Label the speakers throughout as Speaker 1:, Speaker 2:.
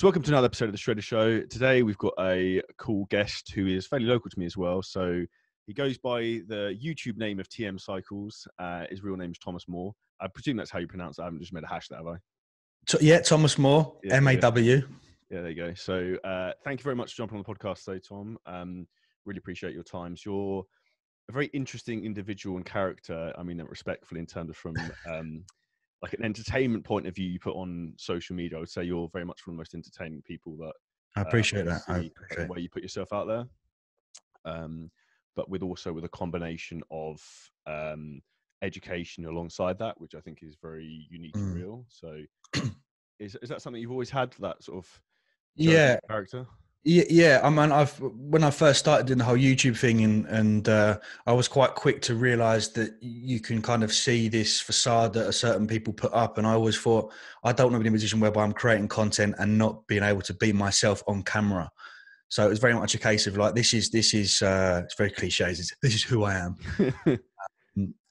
Speaker 1: So welcome to another episode of the Shredder Show. Today we've got a cool guest who is fairly local to me as well. So he goes by the YouTube name of TM Cycles. His real name is Thomas Moore. I presume that's how you pronounce it. I haven't just made a hash that, have I?
Speaker 2: Yeah, Thomas Moore,
Speaker 1: Yeah,
Speaker 2: M-A-W.
Speaker 1: Yeah, there you go. So thank you very much for jumping on the podcast today, Tom. Really appreciate your time. So you're a very interesting individual and character. I mean that respectfully in terms of from like an entertainment point of view you put on social media. I would say you're very much one of the most entertaining people that
Speaker 2: I appreciate that. I appreciate
Speaker 1: the way you put yourself out there. But with a combination of education alongside that, which I think is very unique and real. So is that something you've always had, that sort of character?
Speaker 2: Yeah. I mean, when I first started doing the whole YouTube thing, and I was quite quick to realise that you can kind of see this facade that certain people put up, and I always thought I don't want to be in a position whereby I'm creating content and not being able to be myself on camera. So it was very much a case of like, this is it's very cliché. This is who I am.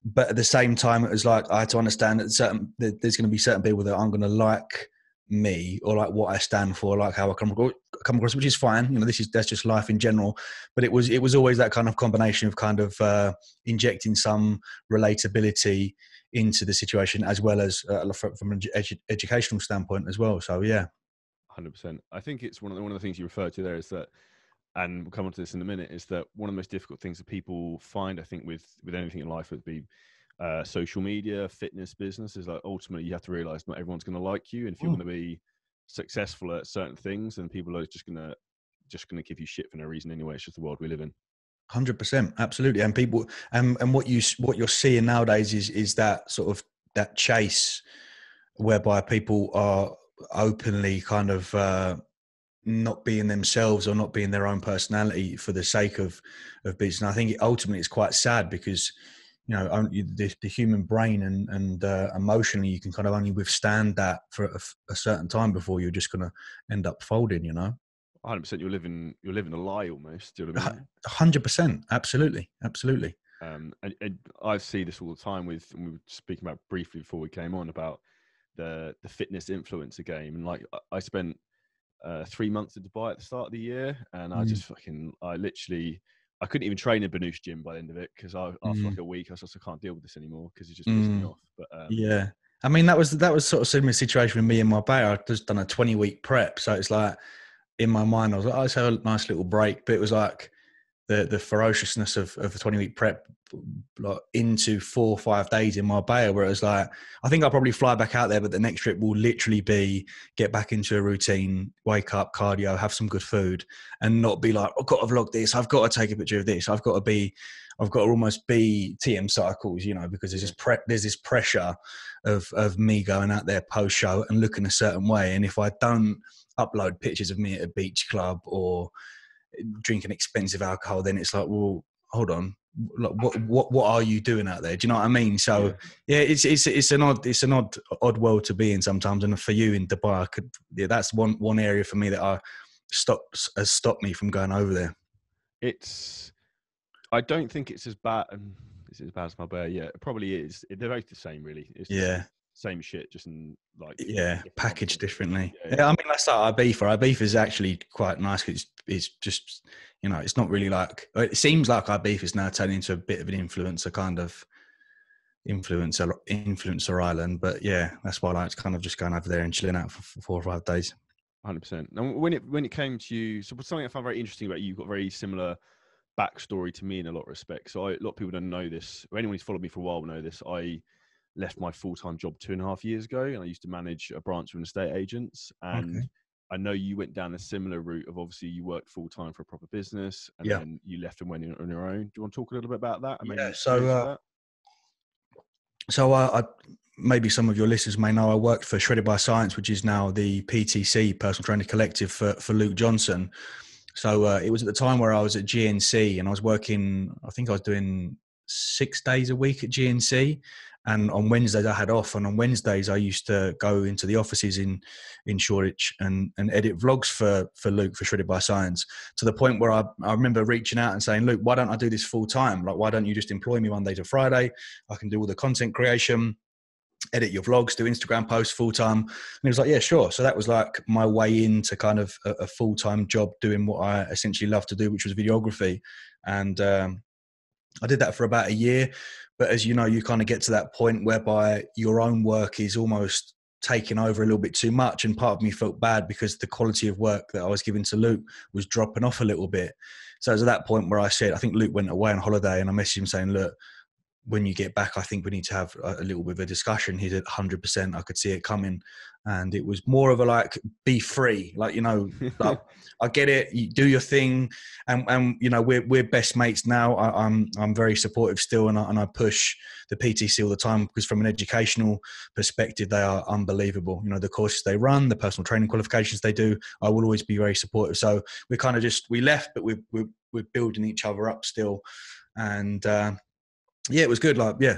Speaker 2: But at the same time, it was like I had to understand that there's going to be certain people that aren't going to like me or like what I stand for, like how I come across, which is fine. You know, that's just life in general. But it was always that kind of combination of kind of injecting some relatability into the situation, as well as from an educational standpoint as well. So yeah.
Speaker 1: 100%. I think it's one of the things you referred to there is that, and we'll come on to this in a minute, is that one of the most difficult things that people find, I think, with anything in life, would be social media, fitness, business, is like ultimately you have to realize not everyone's going to like you, and if you want to be successful at certain things, then people are just gonna give you shit for no reason anyway. It's just the world we live in.
Speaker 2: 100%, absolutely. And people, and what you're seeing nowadays is that sort of that chase, whereby people are openly kind of not being themselves or not being their own personality for the sake of business. And I think ultimately it's quite sad because, you know, the human brain and emotionally, you can kind of only withstand that for a certain time before you're just going to end up folding, you know?
Speaker 1: 100%. You're living a lie almost. Do you know what I mean?
Speaker 2: 100%. Absolutely.
Speaker 1: And I see this all the time we were speaking about briefly before we came on about the fitness influencer game. And like I spent 3 months in Dubai at the start of the year, and I just I couldn't even train in Banouche gym by the end of it, because after like a week I was just, I can't deal with this anymore because it's just pissing me off. But
Speaker 2: yeah, I mean that was sort of similar situation with me and my back. I'd just done a 20-week prep, so it's like in my mind I was like, oh, let's have a nice little break, but it was like the ferociousness of a 20-week prep, like into 4 or 5 days in Marbella, where it was like, I think I'll probably fly back out there, but the next trip will literally be get back into a routine, wake up, cardio, have some good food, and not be like, I've got to vlog this, I've got to take a picture of this, I've got to almost be TM Cycles, you know, because there's this pressure of me going out there post show and looking a certain way, and if I don't upload pictures of me at a beach club or drinking expensive alcohol, then it's like, well, hold on, what are you doing out there? Do you know what I mean? So yeah, it's an odd world to be in sometimes. And for you in Dubai, that's one area for me that has stopped me from going over there.
Speaker 1: I don't think it's as bad. Is it as bad as Marbella? Yeah, it probably is. They're both the same, really. It's same shit, just in like
Speaker 2: packaged differently. Yeah, I mean, that's like Ibiza. Ibiza is actually quite nice because it's just, you know, it's not really like, it seems like Ibiza is now turning into a bit of an influencer island. But yeah, that's why I like kind of just going over there and chilling out for 4 or 5 days.
Speaker 1: 100%. And when it came to you, so something I found very interesting about you, you've got very similar backstory to me in a lot of respects. So a lot of people don't know this, or anyone who's followed me for a while will know this. I left my full-time job 2.5 years ago, and I used to manage a branch of an estate agents. And I know you went down a similar route of, obviously you worked full-time for a proper business, and then you left and went on your own. Do you want to talk a little bit about that?
Speaker 2: So I maybe some of your listeners may know I worked for Shredded by Science, which is now the PTC, Personal Training Collective, for Luke Johnson. So it was at the time where I was at GNC, and I was working, I think I was doing 6 days a week at GNC, and on Wednesdays I had off, and on Wednesdays I used to go into the offices in Shoreditch and edit vlogs for Luke, for Shredded by Science, to the point where I remember reaching out and saying, Luke, why don't I do this full time? Like, why don't you just employ me Monday to Friday? I can do all the content creation, edit your vlogs, do Instagram posts full time. And he was like, yeah, sure. So that was like my way into kind of a full time job doing what I essentially love to do, which was videography. And I did that for about a year. But as you know, you kind of get to that point whereby your own work is almost taking over a little bit too much. And part of me felt bad because the quality of work that I was giving to Luke was dropping off a little bit. So it was at that point where I said, I think Luke went away on holiday, and I messaged him saying, look, when you get back, I think we need to have a little bit of a discussion. He did 100%. I could see it coming. And it was more of a like, be free. Like, you know, like, I get it. You do your thing. And you know, we're best mates now. I'm very supportive still. And I push the PTC all the time because from an educational perspective, they are unbelievable. You know, the courses they run, the personal training qualifications they do, I will always be very supportive. So we kind of we left, but we're building each other up still. And, yeah, it was good. Like, yeah,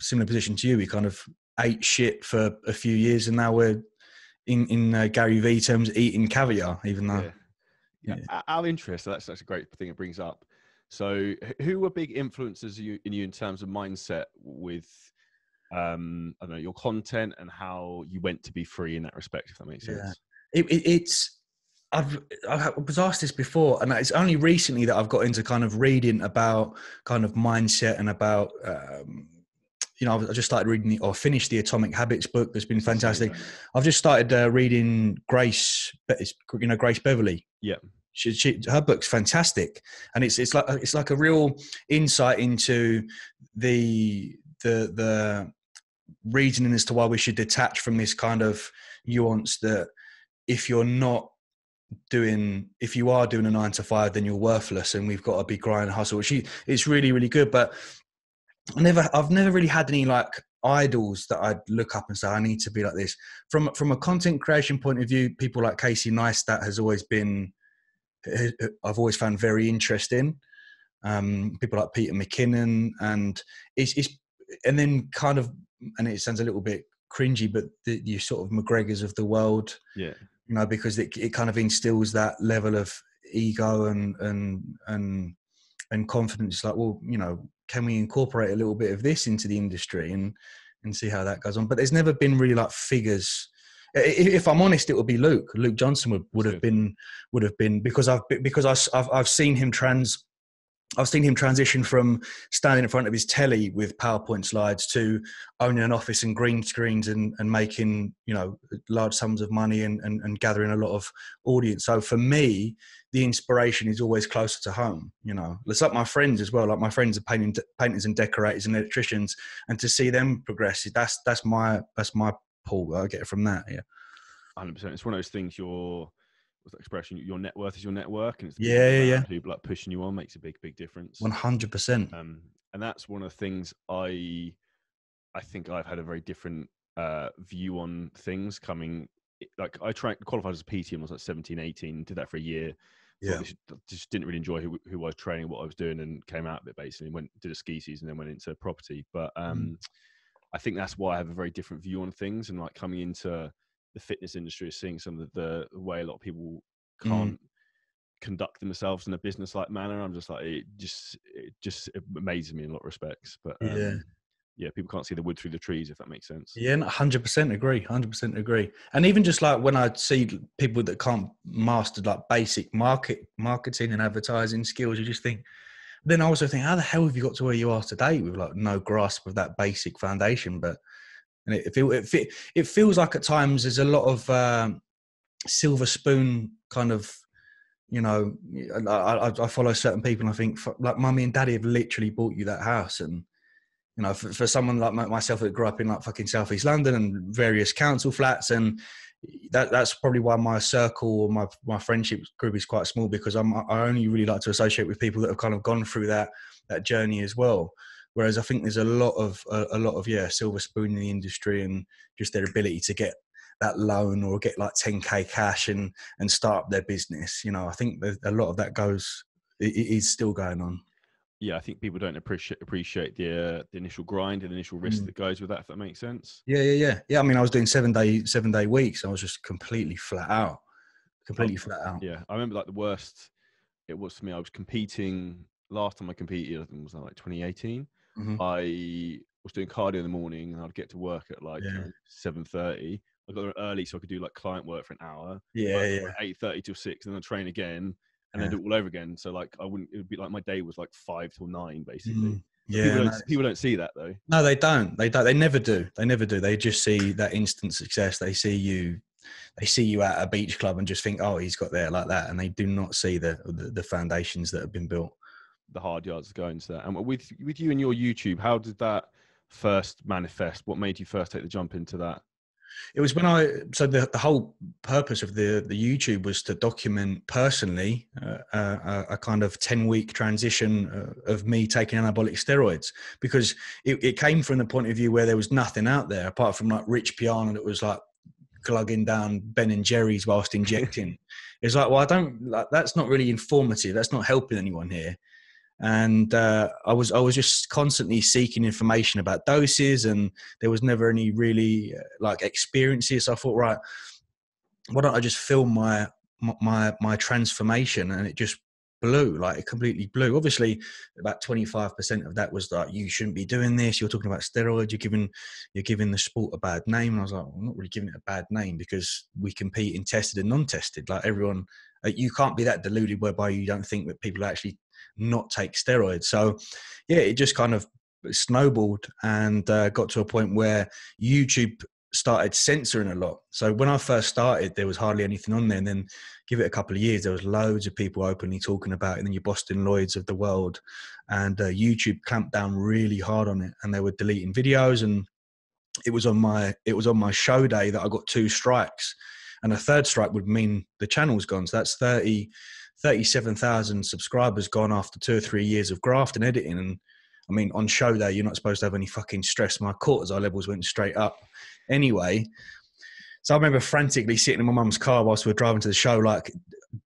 Speaker 2: similar position to you. We kind of ate shit for a few years, and now we're in Gary V terms eating caviar. Even though,
Speaker 1: yeah. Our interest. That's a great thing it brings up. So, who were big influences in you in terms of mindset with, I don't know, your content and how you went to be free in that respect? If that makes sense.
Speaker 2: It's. I was asked this before, and it's only recently that I've got into kind of reading about kind of mindset and about, you know, I just started reading or finished the Atomic Habits book. That's been fantastic. I've just started reading Grace Beverly.
Speaker 1: Yeah.
Speaker 2: Her book's fantastic, and it's like a real insight into the reasoning as to why we should detach from this kind of nuance that if you are doing a 9 to 5, then you're worthless, and we've got to be grind and hustle. It's really, really good. But I've never really had any like idols that I'd look up and say, I need to be like this. From a content creation point of view, people like Casey Neistat I've always found very interesting. People like Peter McKinnon, and and then kind of, and it sounds a little bit cringy, but you sort of McGregors of the world.
Speaker 1: Yeah.
Speaker 2: You know, because it kind of instills that level of ego and confidence. Like, well, you know, can we incorporate a little bit of this into the industry and see how that goes on? But there's never been really like figures. If I'm honest, it would be Luke. Luke Johnson would have been because I've seen him transition from standing in front of his telly with PowerPoint slides to owning an office and green screens and making, you know, large sums of money and gathering a lot of audience. So for me, the inspiration is always closer to home. You know, it's like my friends as well. Like my friends are painters and decorators and electricians, and to see them progress, that's my pull. I get it from that. Yeah,
Speaker 1: 100%. It's one of those things. What's that expression? Your net worth is your network, and it's
Speaker 2: yeah.
Speaker 1: People like pushing you on makes a big difference.
Speaker 2: 100%.
Speaker 1: And that's one of the things I think I've had a very different view on things coming. Like I qualified as a PT when I was like 17, 18, did that for a year.
Speaker 2: Yeah.
Speaker 1: Just didn't really enjoy who I was training, what I was doing, and came out of it basically. Did a ski season, then went into property. But I think that's why I have a very different view on things, and like coming into the fitness industry, seeing some of the way a lot of people can't conduct themselves in a business-like manner. I'm just like, it amazes me in a lot of respects. But yeah, people can't see the wood through the trees, if that makes sense.
Speaker 2: Yeah, 100% agree. 100% agree. And even just like when I see people that can't master like basic marketing and advertising skills, you just think. Then I also think, how the hell have you got to where you are today with like no grasp of that basic foundation? But and it feels like at times there's a lot of silver spoon kind of, you know, I follow certain people and I think like mummy and daddy have literally bought you that house. And, you know, for someone like myself that grew up in like fucking Southeast London and various council flats, and that's probably why my circle or my friendship group is quite small, because I only really like to associate with people that have kind of gone through that journey as well. Whereas I think there's a lot of silver spoon in the industry, and just their ability to get that loan or get like 10k cash and start up their business. You know, I think a lot of that is still going on.
Speaker 1: Yeah, I think people don't appreciate the initial grind and the initial risk that goes with that, if that makes sense.
Speaker 2: Yeah. I mean, I was doing 7-day weeks. I was just completely flat out.
Speaker 1: Yeah, I remember like the worst it was for me. I was competing. Last time I competed, I think it was like 2018. I was doing cardio in the morning, and I'd get to work at like
Speaker 2: Yeah.
Speaker 1: 7:30. I got there early so I could do like client work for an hour.
Speaker 2: Yeah.
Speaker 1: Work
Speaker 2: Yeah.
Speaker 1: from like 8:30 till 6, and then I'd train again, and then
Speaker 2: Yeah.
Speaker 1: do it all over again. So like I wouldn't. It would be like my day was like 5 till 9 basically.
Speaker 2: Mm.
Speaker 1: But
Speaker 2: Yeah. No,
Speaker 1: people don't see that though.
Speaker 2: no, they don't. They don't. They never do. They never do. They just see that instant success. They see you. They see you at a beach club and just think, oh, he's got there like that, and they do not see the foundations that have been built.
Speaker 1: The hard yards go into that. And with you and your YouTube, how did that first manifest? What made you first take the jump into that?
Speaker 2: It was when the whole purpose of the YouTube was to document personally a kind of 10-week transition of me taking anabolic steroids, because it came from the point of view where there was nothing out there apart from like Rich Piana that was like glugging down Ben and Jerry's whilst injecting. It's like, well, I don't like, that's not really informative. That's not helping anyone here. And I was just constantly seeking information about doses, and there was never any really like experiences. So I thought, right, why don't I just film my transformation? And it just blew, like it completely blew. Obviously, about 25% of that was like, you shouldn't be doing this. You're talking about steroids. You're giving the sport a bad name. And I was like, I'm not really giving it a bad name, because we compete in tested and non-tested. Like everyone, you can't be that deluded whereby you don't think that people actually not take steroids. So yeah, it just kind of snowballed and got to a point where YouTube started censoring a lot. So when I first started, there was hardly anything on there, and then give it a couple of years, there was loads of people openly talking about it, and then your Boston Lloyds of the world, and YouTube clamped down really hard on it, and they were deleting videos. And it was on my show day that I got 2 strikes, and a third strike would mean the channel's gone. So that's 37,000 subscribers gone after 2 or 3 years of graft and editing. And I mean, on show day, you're not supposed to have any fucking stress. My cortisol levels went straight up anyway. So I remember frantically sitting in my mum's car whilst we were driving to the show, like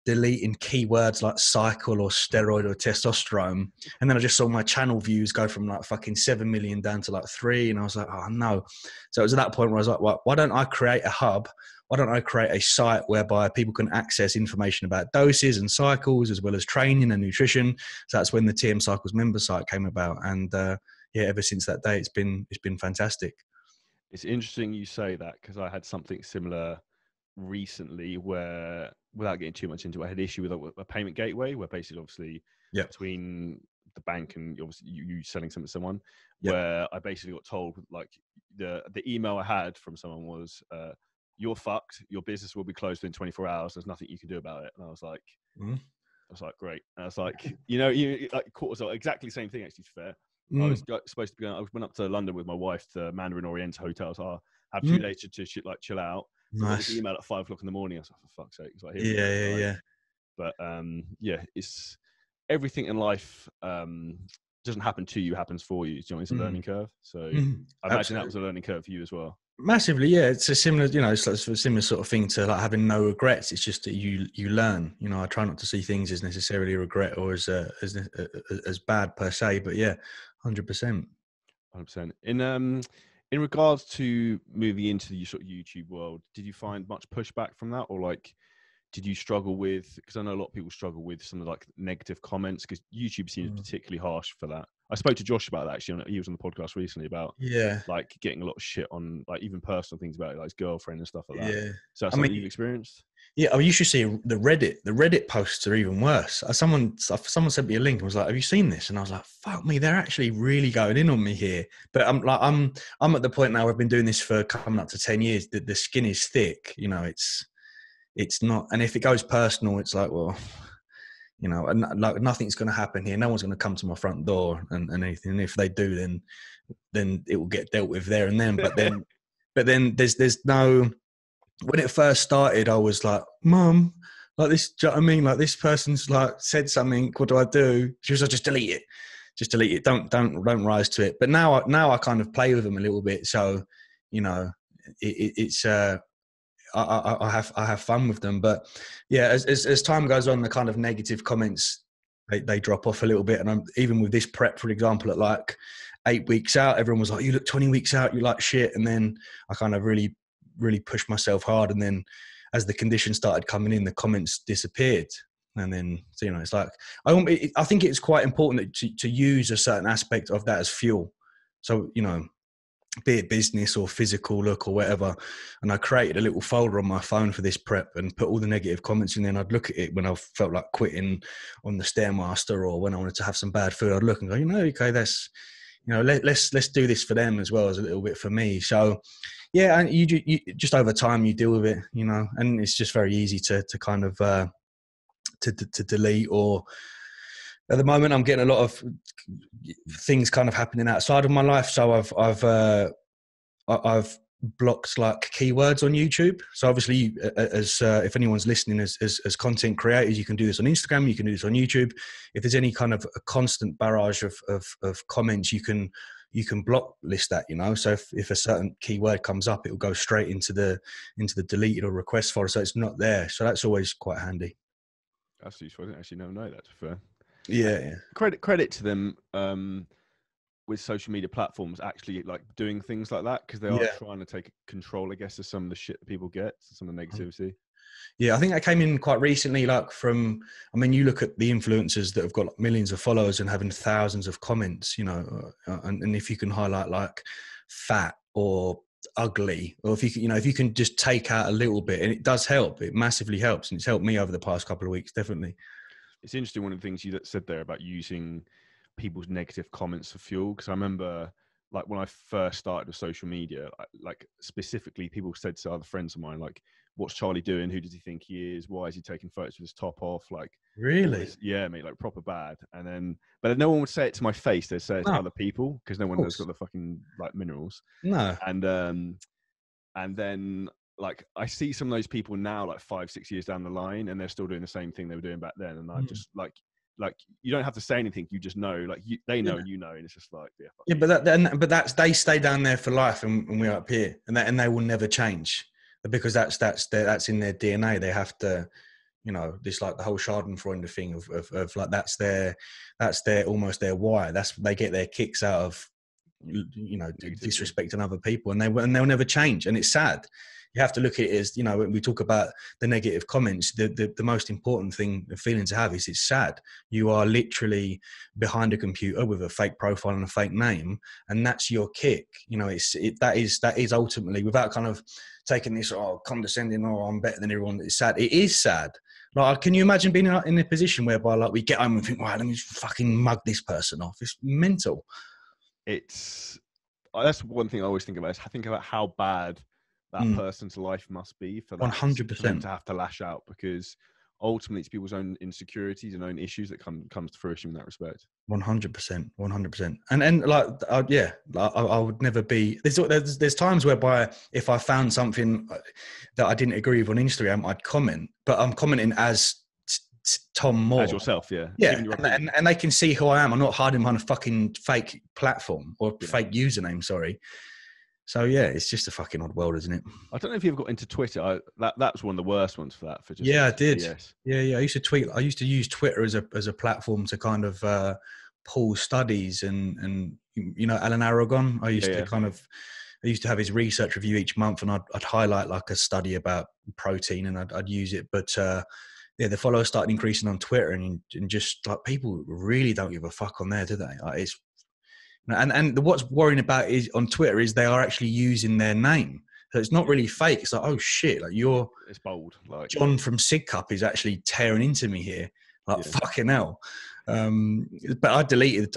Speaker 2: deleting keywords like cycle or steroid or testosterone. And then I just saw my channel views go from like fucking 7 million down to like 3. And I was like, oh no. So it was at that point where I was like, well, why don't I create a hub? Why don't I create a site whereby people can access information about doses and cycles, as well as training and nutrition? So that's when the TM Cycles member site came about. And yeah, ever since that day, it's been fantastic.
Speaker 1: It's interesting you say that, because I had something similar recently where, without getting too much into it, I had an issue with a payment gateway where basically, obviously, between the bank and obviously you selling something to someone, where I basically got told, like, the email I had from someone was, you're fucked. Your business will be closed within 24 hours. There's nothing you can do about it. And I was like, great. And I was like, you like cortisol, exactly the same thing. Actually, fair. I was supposed to be going. I went up to London with my wife to Mandarin Orient Hotel. So I have 2 days to chill out. So I got this email at 5 o'clock in the morning. I was like, for fuck's sake. Like,
Speaker 2: yeah.
Speaker 1: But it's everything in life doesn't happen to you, happens for you. It's a learning curve. So I imagine that was a learning curve for you as well.
Speaker 2: Massively, yeah. It's a similar, it's like a similar sort of thing to like having no regrets. It's just that you learn. I try not to see things as necessarily a regret or as bad per se. But yeah, 100%.
Speaker 1: 100%. In regards to moving into the sort of YouTube world, did you find much pushback from that, or like, did you struggle with? Because I know a lot of people struggle with some of like negative comments, because YouTube seems particularly harsh for that. I spoke to Josh about that actually. He was on the podcast recently about like getting a lot of shit on like even personal things about it, like his girlfriend and stuff like that.
Speaker 2: Yeah.
Speaker 1: So that's something you've experienced?
Speaker 2: Yeah, you should see the Reddit posts are even worse. Someone sent me a link and was like, have you seen this? And I was like, fuck me, they're actually really going in on me here. But I'm at the point now where I've been doing this for coming up to 10 years. The skin is thick, it's not, and if it goes personal, it's like, well, like nothing's going to happen here. No one's going to come to my front door and anything. And if they do, then it will get dealt with there and then. But then there's no. When it first started, I was like, Mum, like this. Do you know what I mean? Like this person's like said something. What do I do? She was like, just delete it. Don't rise to it. But now I kind of play with them a little bit. So, it's. I have fun with them, but yeah, as time goes on, the kind of negative comments they drop off a little bit. And even with this prep, for example, at like 8 weeks out, everyone was like, "You look 20 weeks out, you like shit." And then I kind of really pushed myself hard, and then as the conditions started coming in, the comments disappeared. And then it's like I think it's quite important to use a certain aspect of that as fuel. So, be it business or physical look or whatever. And I created a little folder on my phone for this prep and put all the negative comments in there. And I'd look at it when I felt like quitting on the Stairmaster, or when I wanted to have some bad food. I'd look and go, okay, that's, let's do this for them as well as a little bit for me. So yeah, and you just over time you deal with it, and it's just very easy to kind of to delete. Or at the moment I'm getting a lot of things kind of happening outside of my life, so I've blocked like keywords on YouTube. So obviously, as if anyone's listening as content creators, you can do this on Instagram, you can do this on YouTube. If there's any kind of a constant barrage of comments, you can block list that, So if a certain keyword comes up, it will go straight into the deleted or request folder, so it's not there. So that's always quite handy.
Speaker 1: That's useful. I didn't actually know that. To be fair.
Speaker 2: Yeah.
Speaker 1: Credit to them. With social media platforms actually like doing things like that, because they are trying to take control, I guess, of some of the shit that people get, some of the negativity.
Speaker 2: Yeah, I think that came in quite recently, like you look at the influencers that have got like millions of followers and having thousands of comments, and if you can highlight like fat or ugly, or if you can just take out a little bit, and it does help, it massively helps. And it's helped me over the past couple of weeks, definitely.
Speaker 1: It's interesting, one of the things you said there about using people's negative comments for fuel, because I remember like when I first started with social media, like specifically people said to other friends of mine, like, what's Charlie doing, who does he think he is, why is he taking photos with his top off, like,
Speaker 2: really?
Speaker 1: Yeah, mate, like proper bad. But no one would say it to my face, they'd say it to other people, because no one has got the fucking like minerals.
Speaker 2: No.
Speaker 1: And then like I see some of those people now, like 5-6 years down the line, and they're still doing the same thing they were doing back then. And I just like you don't have to say anything, you just know, like they know, and and it's just like
Speaker 2: but they stay down there for life, and we're up here, and they will never change, because that's in their DNA. They have to, this like the whole Schadenfreude thing of like that's their almost their why. They get their kicks out of disrespecting other people, and they'll never change. And it's sad. You have to look at it as, when we talk about the negative comments, the most important feeling to have is it's sad. You are literally behind a computer with a fake profile and a fake name, and that's your kick. That is ultimately, without kind of taking this condescending, I'm better than everyone. It's sad. It is sad. Like, can you imagine being in a position whereby like we get home and think, right, let me fucking mug this person off? It's mental.
Speaker 1: That's one thing I always think about, is I think about how bad that person's life must be for that
Speaker 2: 100%
Speaker 1: for them to have to lash out, because ultimately it's people's own insecurities and own issues that comes to fruition in that respect.
Speaker 2: 100%. And like, I would never be. There's times whereby if I found something that I didn't agree with on Instagram, I'd comment, but I'm commenting as Tom Moore,
Speaker 1: as yourself, yeah,
Speaker 2: and they can see who I am. I'm not hiding behind a fucking fake platform or fake username. Sorry. So yeah, it's just a fucking odd world, isn't it?
Speaker 1: I don't know if you've got into Twitter. That's one of the worst ones for that.
Speaker 2: I did. Yes. Yeah. I used to tweet. I used to use Twitter as a platform to kind of pull studies and Alan Aragon. I used to have his research review each month, and I'd highlight like a study about protein, and I'd use it. But the followers started increasing on Twitter, and just like people really don't give a fuck on there, do they? Like, it's and what's worrying about is on Twitter is they are actually using their name, so it's not really fake. It's like, oh shit, like
Speaker 1: it's bold, like
Speaker 2: John from Sig Cup is actually tearing into me here, like fucking hell. But I deleted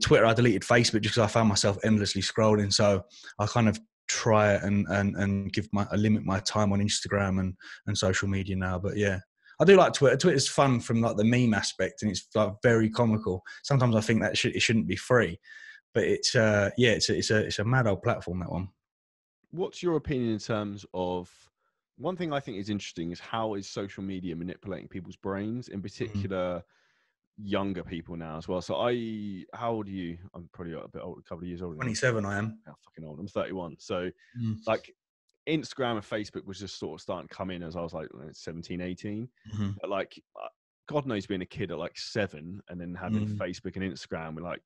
Speaker 2: Twitter, I deleted Facebook, just because I found myself endlessly scrolling. So I kind of try and I limit my time on Instagram and social media now. But yeah, I do like Twitter. Twitter's fun from like the meme aspect, and it's like very comical. Sometimes I think that it shouldn't be free. But it's a mad old platform, that one.
Speaker 1: What's your opinion in terms of, one thing I think is interesting is how is social media manipulating people's brains, in particular younger people now as well? So how old are you? I'm probably a bit old, a couple of years older.
Speaker 2: 27, I am.
Speaker 1: How fucking old. I'm 31. So like Instagram and Facebook was just sort of starting to come in as I was like 17, 18. But like, God knows, being a kid at like 7 and then having Facebook and Instagram, we're like,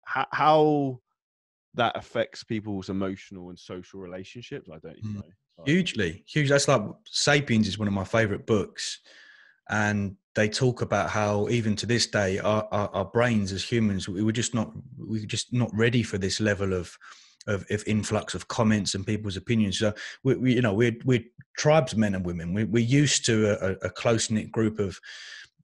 Speaker 1: how that affects people's emotional and social relationships, I don't even know.
Speaker 2: Hugely. That's like Sapiens is one of my favorite books. and they talk about how even to this day, our brains as humans, we're just not ready for this level of influx of comments and people's opinions. So we're tribesmen and women. We're used to a close knit group of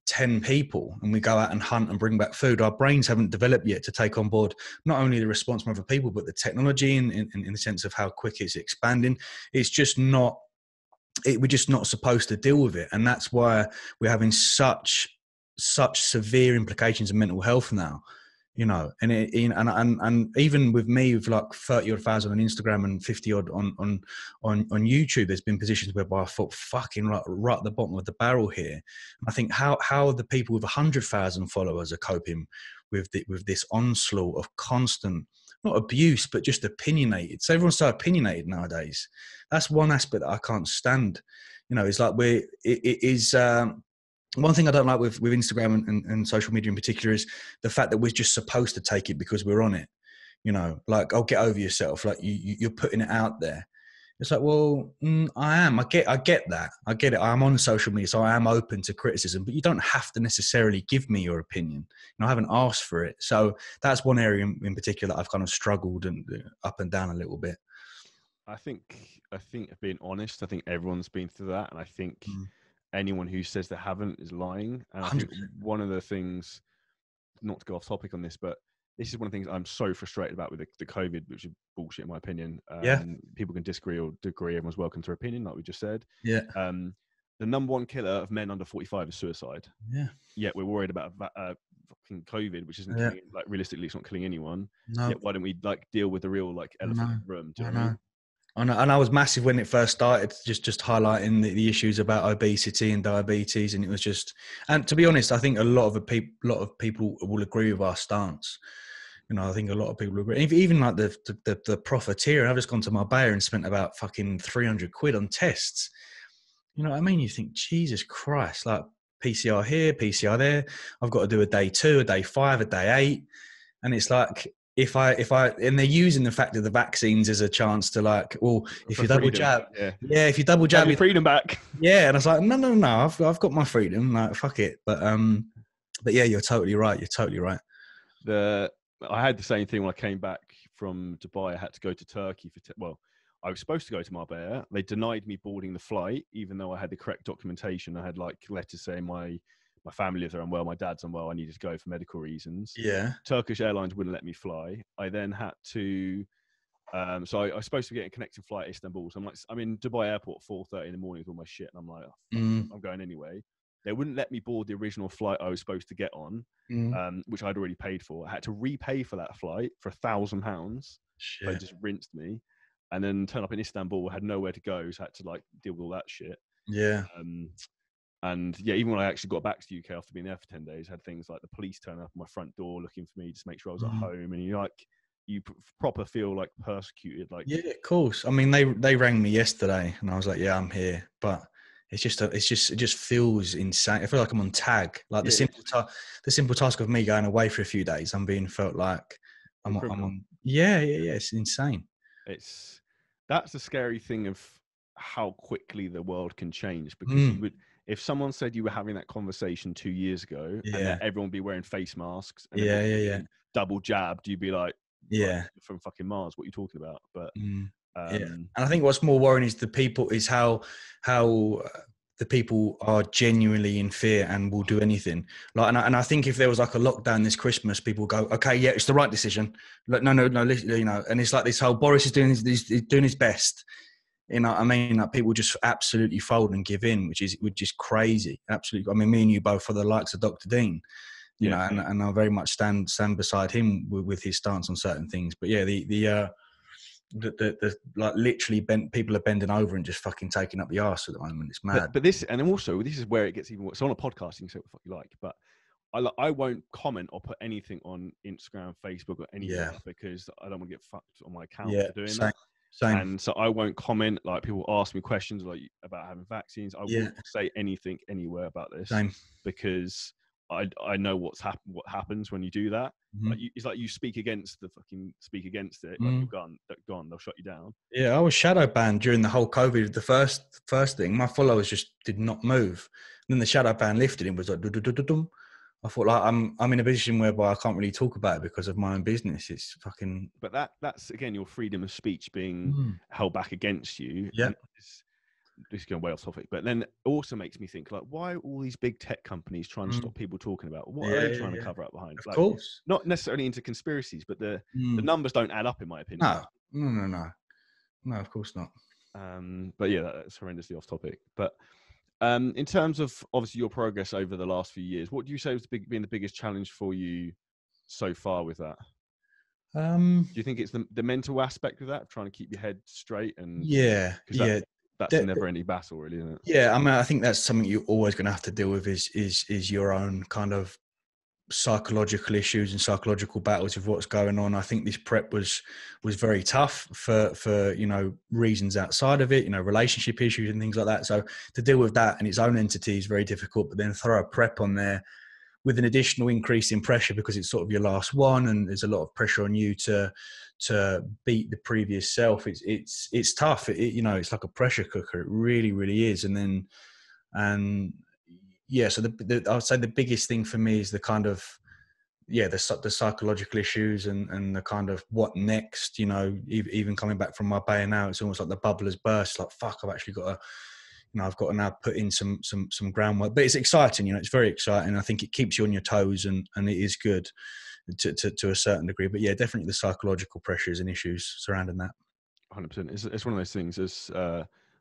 Speaker 2: 10 people, and we go out and hunt and bring back food. Our brains haven't developed yet to take on board not only the response from other people, but the technology in the sense of how quick it's expanding. It's just not. We're just not supposed to deal with it, and that's why we're having such severe implications of mental health now. And even with me, with like 30 odd thousand on Instagram and 50 odd on YouTube, there's been positions whereby I thought, fucking right at the bottom of the barrel here. And I think how the people with 100,000 followers are coping with this onslaught of constant, not abuse, but just opinionated. So everyone's so opinionated nowadays. That's one aspect that I can't stand. It's like it is. One thing I don't like with Instagram and social media in particular is the fact that we're just supposed to take it because we're on it. Like, oh, get over yourself. Like you're putting it out there. It's like, well, I am. I get that. I get it. I'm on social media, so I am open to criticism. But you don't have to necessarily give me your opinion. I haven't asked for it. So that's one area in particular that I've kind of struggled and up and down a little bit.
Speaker 1: I think being honest, I think everyone's been through that, and I think anyone who says they haven't is lying. And I think one of the things, not to go off topic on this, but this is one of the things I'm so frustrated about with the COVID, which is bullshit in my opinion. People can disagree or agree. Everyone's welcome to their opinion, like we just said.
Speaker 2: Yeah.
Speaker 1: The number one killer of men under 45 is suicide.
Speaker 2: Yeah.
Speaker 1: Yet we're worried about fucking COVID, which isn't killing, like realistically, it's not killing anyone.
Speaker 2: No.
Speaker 1: Yet why don't we like deal with the real like elephant in the room? Do you know what I mean?
Speaker 2: And I was massive when it first started, just highlighting the issues about obesity and diabetes, and it was just. And to be honest, I think a lot of people will agree with our stance. I think a lot of people agree. Even like the profiteer, I've just gone to Marbella and spent about fucking 300 quid on tests. You know what I mean? You think, Jesus Christ, like PCR here, PCR there. I've got to do a day 2, a day 5, a day 8, and it's like. If I, and they're using the fact of the vaccines as a chance to like, well, if you double jab, if you double jab,
Speaker 1: your freedom back.
Speaker 2: Yeah, and I was like, no, I've got my freedom, like fuck it. But yeah, you're totally right. You're totally right.
Speaker 1: I had the same thing when I came back from Dubai. I had to go to Turkey I was supposed to go to Marbella. They denied me boarding the flight, even though I had the correct documentation. I had like letters saying my family lives there unwell, my dad's unwell, I needed to go for medical reasons.
Speaker 2: Yeah.
Speaker 1: Turkish Airlines wouldn't let me fly. I then had to, so I was supposed to get a connecting flight to Istanbul. So I'm in Dubai airport at 4:30 in the morning with all my shit. And I'm like, I'm going anyway. They wouldn't let me board the original flight I was supposed to get on, which I'd already paid for. I had to repay for that flight for £1,000. They just rinsed me. And then turn up in Istanbul, had nowhere to go. So I had to like deal with all that shit.
Speaker 2: Yeah.
Speaker 1: And yeah, even when I actually got back to the UK after being there for 10 days, had things like the police turn up at my front door looking for me just to make sure I was at home. And you proper feel like persecuted. Like,
Speaker 2: yeah, of course. I mean, they rang me yesterday and I was like, yeah, I'm here. But it just feels insane. I feel like I'm on tag. Like the simple task of me going away for a few days, I'm being felt like I'm on. Yeah. It's insane.
Speaker 1: That's the scary thing of how quickly the world can change, because if someone said you were having that conversation 2 years ago and that everyone would be wearing face masks and double jabbed, you'd be like, from fucking Mars, what are you talking about? But
Speaker 2: and I think what's more worrying is how the people are genuinely in fear and will do anything. Like, and I think if there was like a lockdown this Christmas, people go, okay, yeah, it's the right decision. Like, no, and it's like this whole Boris is doing his best. You know what I mean? Like, people just absolutely fold and give in, which is crazy. Absolutely. I mean, me and you both are the likes of Dr. Dean, you know, and I very much stand beside him with his stance on certain things. But yeah, the like literally people are bending over and just fucking taking up the arse at the moment. It's mad.
Speaker 1: But this is where it gets even worse. So on a podcast, you can say what the fuck you like, but I won't comment or put anything on Instagram, Facebook, or anything because I don't want to get fucked on my account for doing that.
Speaker 2: Same.
Speaker 1: And so I won't comment. Like, people ask me questions like about having vaccines. I won't say anything anywhere about this because I know what happens when you do that.
Speaker 2: Mhm.
Speaker 1: It's like you speak against it. Like
Speaker 2: Mm.
Speaker 1: you're gone. They'll shut you down.
Speaker 2: Yeah, I was shadow banned during the whole COVID. The first thing, my followers just did not move. And then the shadow ban lifted. It was like, dum. I thought, like, I'm in a position whereby I can't really talk about it because of my own business. It's fucking.
Speaker 1: But that's again your freedom of speech being
Speaker 2: Mm.
Speaker 1: held back against you.
Speaker 2: Yeah.
Speaker 1: And this is going way off topic, but then it also makes me think, like, why are all these big tech companies trying to stop people talking about? What are
Speaker 2: Yeah,
Speaker 1: they
Speaker 2: yeah,
Speaker 1: trying to
Speaker 2: yeah.
Speaker 1: cover up behind?
Speaker 2: Of
Speaker 1: Like,
Speaker 2: course.
Speaker 1: not necessarily into conspiracies, but the numbers don't add up, in my opinion.
Speaker 2: No, of course not.
Speaker 1: But yeah, that's horrendously off topic. But in terms of obviously your progress over the last few years, what do you say has been the biggest challenge for you so far with that? Do you think it's the mental aspect of that, trying to keep your head straight? And
Speaker 2: Yeah,
Speaker 1: because that's a
Speaker 2: De-
Speaker 1: never-ending battle, really, isn't it?
Speaker 2: yeah. I mean, I think that's something you're always going to have to deal with is your own kind of psychological issues and psychological battles of what's going on. I think this prep was very tough for reasons outside of it, relationship issues and things like that. So to deal with that and its own entity is very difficult. But then throw a prep on there with an additional increase in pressure because it's sort of your last one, and there's a lot of pressure on you to beat the previous self. It's tough. It's like a pressure cooker. It really is. And yeah, so I would say the biggest thing for me is the kind of the psychological issues and the kind of what next. Even coming back from Marbella now, it's almost like the bubble has burst. Like, fuck, I've actually got to. I've got to now put in some groundwork, but it's exciting. It's very exciting. I think it keeps you on your toes, and it is good to a certain degree. But yeah, definitely the psychological pressures and issues surrounding that.
Speaker 1: 100%. It's one of those things. As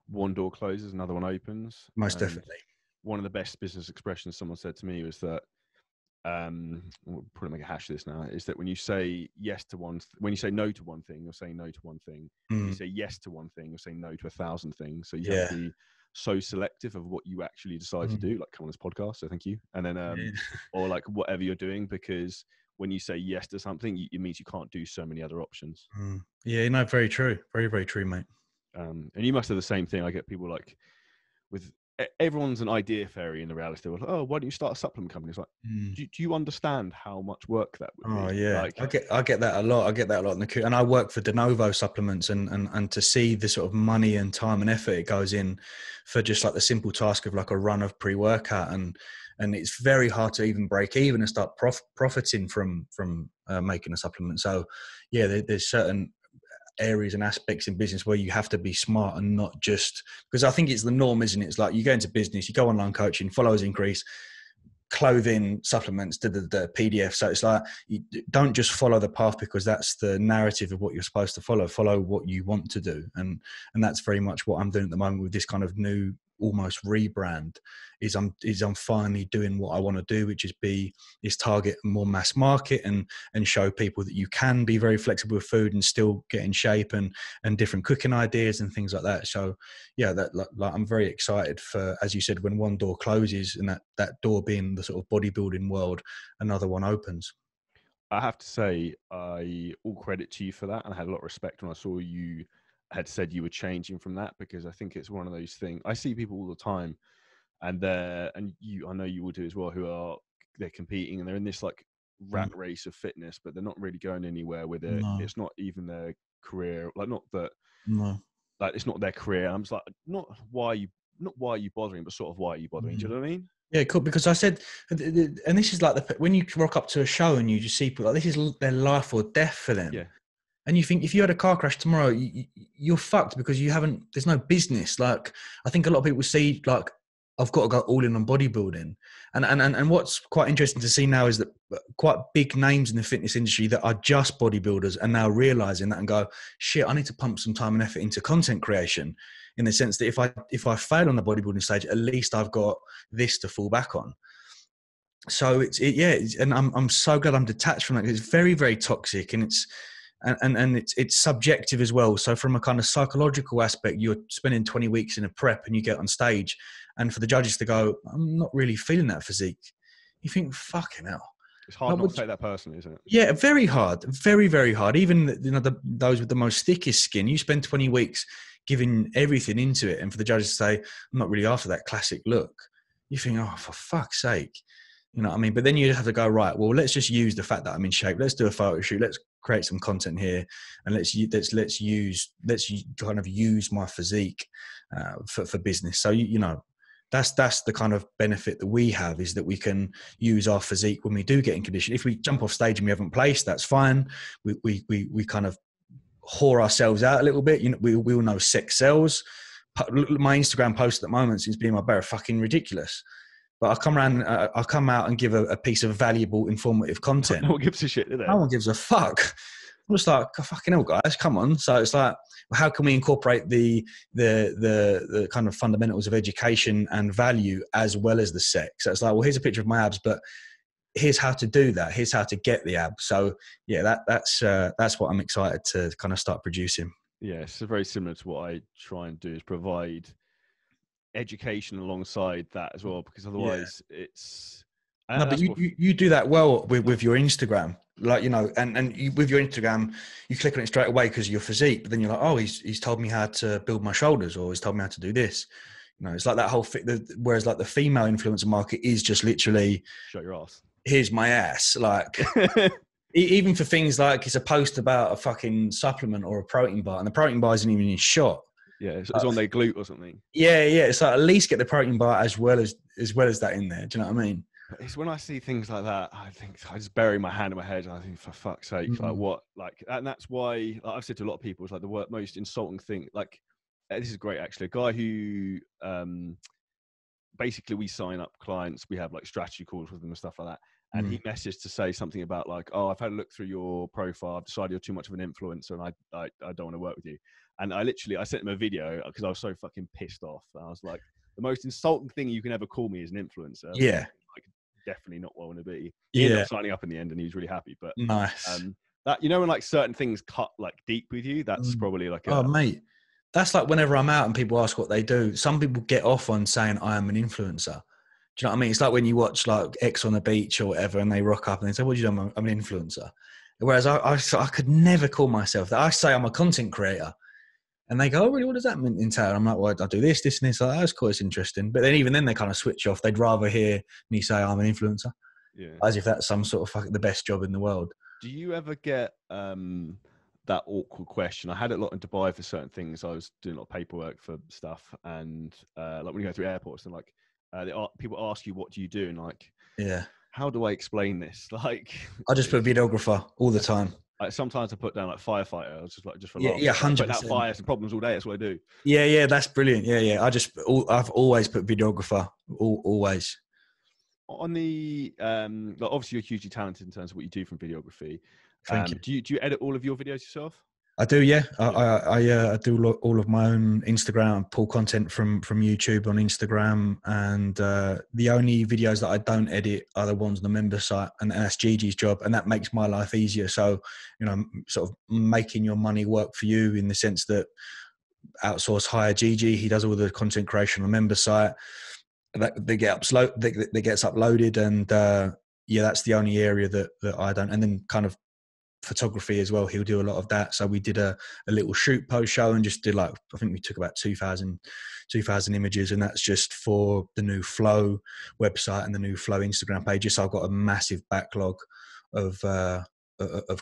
Speaker 1: one door closes, another one opens.
Speaker 2: Most
Speaker 1: And
Speaker 2: definitely.
Speaker 1: one of the best business expressions someone said to me was that, we'll probably make a hash of this now, is that when you say yes to when you say no to one thing, you're saying no to one thing. When you say yes to one thing, you're saying no to 1,000 things. So you have to be so selective of what you actually decide to do, like come on this podcast, so thank you. And then, or like whatever you're doing, because when you say yes to something, it means you can't do so many other options.
Speaker 2: Yeah, very true. Very, very true, mate.
Speaker 1: And you must have the same thing. I get people like everyone's an idea fairy in the reality world. Oh, why don't you start a supplement company? It's like, do you understand how much work that would be?
Speaker 2: Oh yeah,
Speaker 1: like,
Speaker 2: I get that a lot. I get that a lot in the and I work for De Novo supplements, and to see the sort of money and time and effort it goes in for just like the simple task of like a run of pre-workout, and it's very hard to even break even and start profiting from making a supplement. So yeah, there's certain areas and aspects in business where you have to be smart and not just because I think it's the norm, isn't it? It's like you go into business, you go online coaching, followers increase, clothing, supplements, the PDF. So it's like you don't just follow the path because that's the narrative of what you're supposed to follow. Follow what you want to do, and that's very much what I'm doing at the moment with this kind of new almost rebrand. I'm finally doing what I want to do, which is target a more mass market and show people that you can be very flexible with food and still get in shape and different cooking ideas and things like that. So yeah, that like I'm very excited for, as you said, when one door closes and that door being the sort of bodybuilding world, another one opens.
Speaker 1: I have to say, all credit to you for that, and I had a lot of respect when I saw you had said you were changing from that, because I think it's one of those things. I see people all the time, and I know you will do as well, they're competing and they're in this like rat race of fitness, but they're not really going anywhere with it.
Speaker 2: No.
Speaker 1: It's not even their career. Like, not that.
Speaker 2: No.
Speaker 1: Like, it's not their career. I'm just like, not why are you bothering, but sort of why are you bothering? Do you know what I mean?
Speaker 2: Yeah, cool. Because I said, and this is like when you rock up to a show and you just see people, like, this is their life or death for them.
Speaker 1: Yeah.
Speaker 2: And you think if you had a car crash tomorrow, you're fucked because there's no business. Like, I think a lot of people see like, I've got to go all in on bodybuilding. And what's quite interesting to see now is that quite big names in the fitness industry that are just bodybuilders are now realizing that and go, shit, I need to pump some time and effort into content creation, in the sense that if I fail on the bodybuilding stage, at least I've got this to fall back on. So and I'm so glad I'm detached from that. It's very, very toxic, and it's subjective as well. So from a kind of psychological aspect, you're spending 20 weeks in a prep and you get on stage, and for the judges to go, I'm not really feeling that physique. You think, fucking hell.
Speaker 1: It's hard not to take that personally, isn't it?
Speaker 2: Yeah, very hard. Very, very hard. Even those with the most thickest skin, you spend 20 weeks giving everything into it, and for the judges to say, I'm not really after that classic look. You think, oh, for fuck's sake. You know what I mean? But then you have to go, right, well, let's just use the fact that I'm in shape. Let's do a photo shoot. Let's create some content here, and let's kind of use my physique for business. So you know, that's the kind of benefit that we have, is that we can use our physique when we do get in condition. If we jump off stage and we haven't placed, that's fine. We kind of whore ourselves out a little bit. You know, we all know sex sells. My Instagram post at the moment seems to be my better fucking ridiculous. But I come out and give a piece of valuable, informative content.
Speaker 1: No one gives a shit, do they?
Speaker 2: No one gives a fuck. I'm just like, fucking hell, guys, come on. So it's like, how can we incorporate the kind of fundamentals of education and value as well as the sex? So it's like, well, here's a picture of my abs, but here's how to do that. Here's how to get the abs. So yeah, that's what I'm excited to kind of start producing.
Speaker 1: Yeah, it's very similar to what I try and do, is provide education alongside that as well, because otherwise it's
Speaker 2: no, but you do that well with your Instagram, like, you know, and with your Instagram, you click on it straight away because of your physique, but then you're like, oh, he's told me how to build my shoulders, or he's told me how to do this. You know, it's like that whole whereas like the female influencer market is just literally
Speaker 1: shut your ass,
Speaker 2: here's my ass, like even for things like it's a post about a fucking supplement or a protein bar, and the protein bar isn't even in shot.
Speaker 1: Yeah, it's on their glute or something.
Speaker 2: Yeah. It's like, at least get the protein bar as well as that in there. Do you know what I mean?
Speaker 1: It's when I see things like that, I think I just bury my hand in my head and I think, for fuck's sake, like what? Like, and that's why, like, I've said to a lot of people, it's like the most insulting thing. Like, this is great, actually. A guy who, basically we sign up clients, we have like strategy calls with them and stuff like that. And he messaged to say something about like, oh, I've had a look through your profile. I've decided you're too much of an influencer and I don't want to work with you. And I sent him a video because I was so fucking pissed off. And I was like, the most insulting thing you can ever call me is an influencer.
Speaker 2: Yeah.
Speaker 1: Like, definitely not what I want to be.
Speaker 2: He
Speaker 1: ended up signing up in the end and he was really happy. But
Speaker 2: nice.
Speaker 1: That, you know, when like certain things cut like deep with you, that's probably like
Speaker 2: oh mate, that's like whenever I'm out and people ask what they do, some people get off on saying I am an influencer. Do you know what I mean? It's like when you watch like X on the Beach or whatever and they rock up and they say, what do you do? I'm an influencer. Whereas I could never call myself that. I say I'm a content creator. And they go, oh, really? What does that entail? I'm like, well, I do this, and this. Like, that's cool. It's interesting. But then even then they kind of switch off. They'd rather hear me say I'm an influencer.
Speaker 1: Yeah.
Speaker 2: As if that's some sort of the best job in the world.
Speaker 1: Do you ever get that awkward question? I had it a lot in Dubai for certain things. I was doing a lot of paperwork for stuff. And like when you go through airports and like, people ask you, what do you do? And like,
Speaker 2: yeah,
Speaker 1: how do I explain this? Like,
Speaker 2: I just put videographer all the time.
Speaker 1: Like, sometimes I put down like firefighter. I was just for
Speaker 2: yeah,
Speaker 1: laughs.
Speaker 2: yeah, 100%.
Speaker 1: Put out fires and problems all day. That's what I do.
Speaker 2: Yeah, that's brilliant. Yeah. I've always put videographer. Always.
Speaker 1: On the like, obviously you're hugely talented in terms of what you do from videography.
Speaker 2: Thank you.
Speaker 1: Do you edit all of your videos yourself?
Speaker 2: I do, yeah. I do all of my own Instagram, pull content from YouTube on Instagram, and the only videos that I don't edit are the ones on the member site, and that's Gigi's job, and that makes my life easier. So, you know, sort of making your money work for you in the sense that outsource hire Gigi. He does all the content creation on the member site. That gets uploaded, and yeah, that's the only area that I don't. And then kind of photography as well, he'll do a lot of that. So we did a little shoot post show and just did like, I think we took about 2,000 images, and that's just for the new Flow website and the new Flow Instagram pages. So I've got a massive backlog of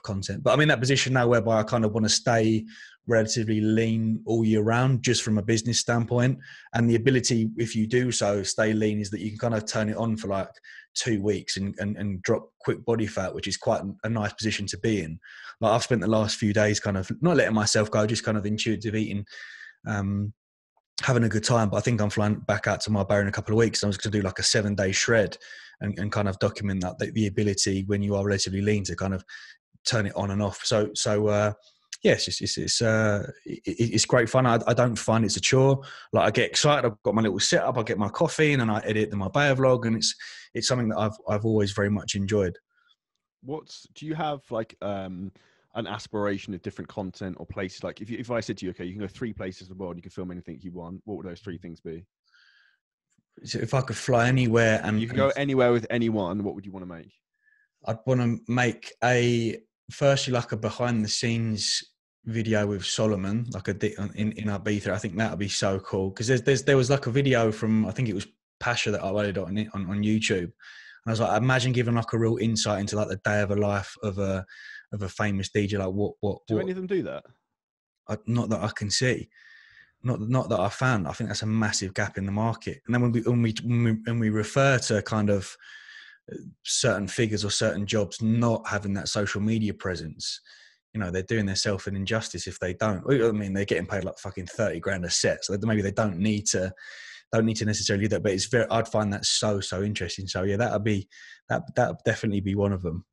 Speaker 2: content, but I'm in that position now whereby I kind of want to stay relatively lean all year round, just from a business standpoint. And the ability, if you do so, stay lean, is that you can kind of turn it on for like 2 weeks and drop quick body fat, which is quite a nice position to be in. Like, I've spent the last few days kind of not letting myself go, just kind of intuitive eating, having a good time. But I think I'm flying back out to Marbella in a couple of weeks. So I'm just going to do like a 7-day shred and kind of document that the ability when you are relatively lean to kind of turn it on and off. So yes, it's great fun. I don't find it's a chore. Like, I get excited. I've got my little setup. I get my coffee and then I edit the Marbella vlog, and it's something that I've always very much enjoyed.
Speaker 1: Do you have like an aspiration of different content or places? Like, if I said to you, okay, you can go 3 places in the world, you can film anything you want, what would those 3 things be?
Speaker 2: So if I could fly anywhere and
Speaker 1: you can go anywhere with anyone, what would you want to make?
Speaker 2: I'd want to make firstly like a behind the scenes video with Solomon, like in Ibiza. I think that would be so cool, because there was like a video from, I think it was Pasha, that I uploaded on YouTube, I was like, imagine giving like a real insight into like the day of a life of a famous DJ. Like
Speaker 1: Do any of them do that?
Speaker 2: not that I can see, not that I found. I think that's a massive gap in the market. And then when we refer to kind of certain figures or certain jobs not having that social media presence, you know, they're doing themselves an injustice if they don't. I mean, they're getting paid like fucking 30 grand a set, so maybe they don't need to necessarily do that. But I'd find that so interesting. So yeah, that'd definitely be one of them,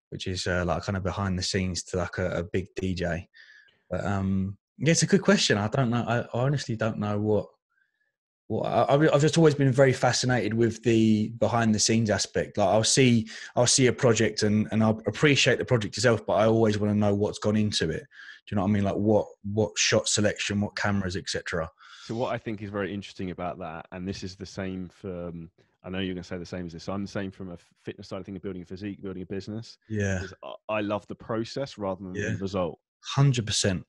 Speaker 2: which is like kind of behind the scenes to like a big DJ. But yeah, it's a good question. I don't know. I honestly don't know what. Well, I've just always been very fascinated with the behind the scenes aspect. Like I'll see a project and I'll appreciate the project itself, but I always want to know what's gone into it. Do you know what I mean? Like what shot selection, what cameras, etc.
Speaker 1: So what I think is very interesting about that, and this is the same for, I know you're going to say the same as this. I'm the same from a fitness side of thing, of building a physique, building a business.
Speaker 2: Yeah,
Speaker 1: Is I love the process rather than
Speaker 2: yeah,
Speaker 1: the result.
Speaker 2: 100%. And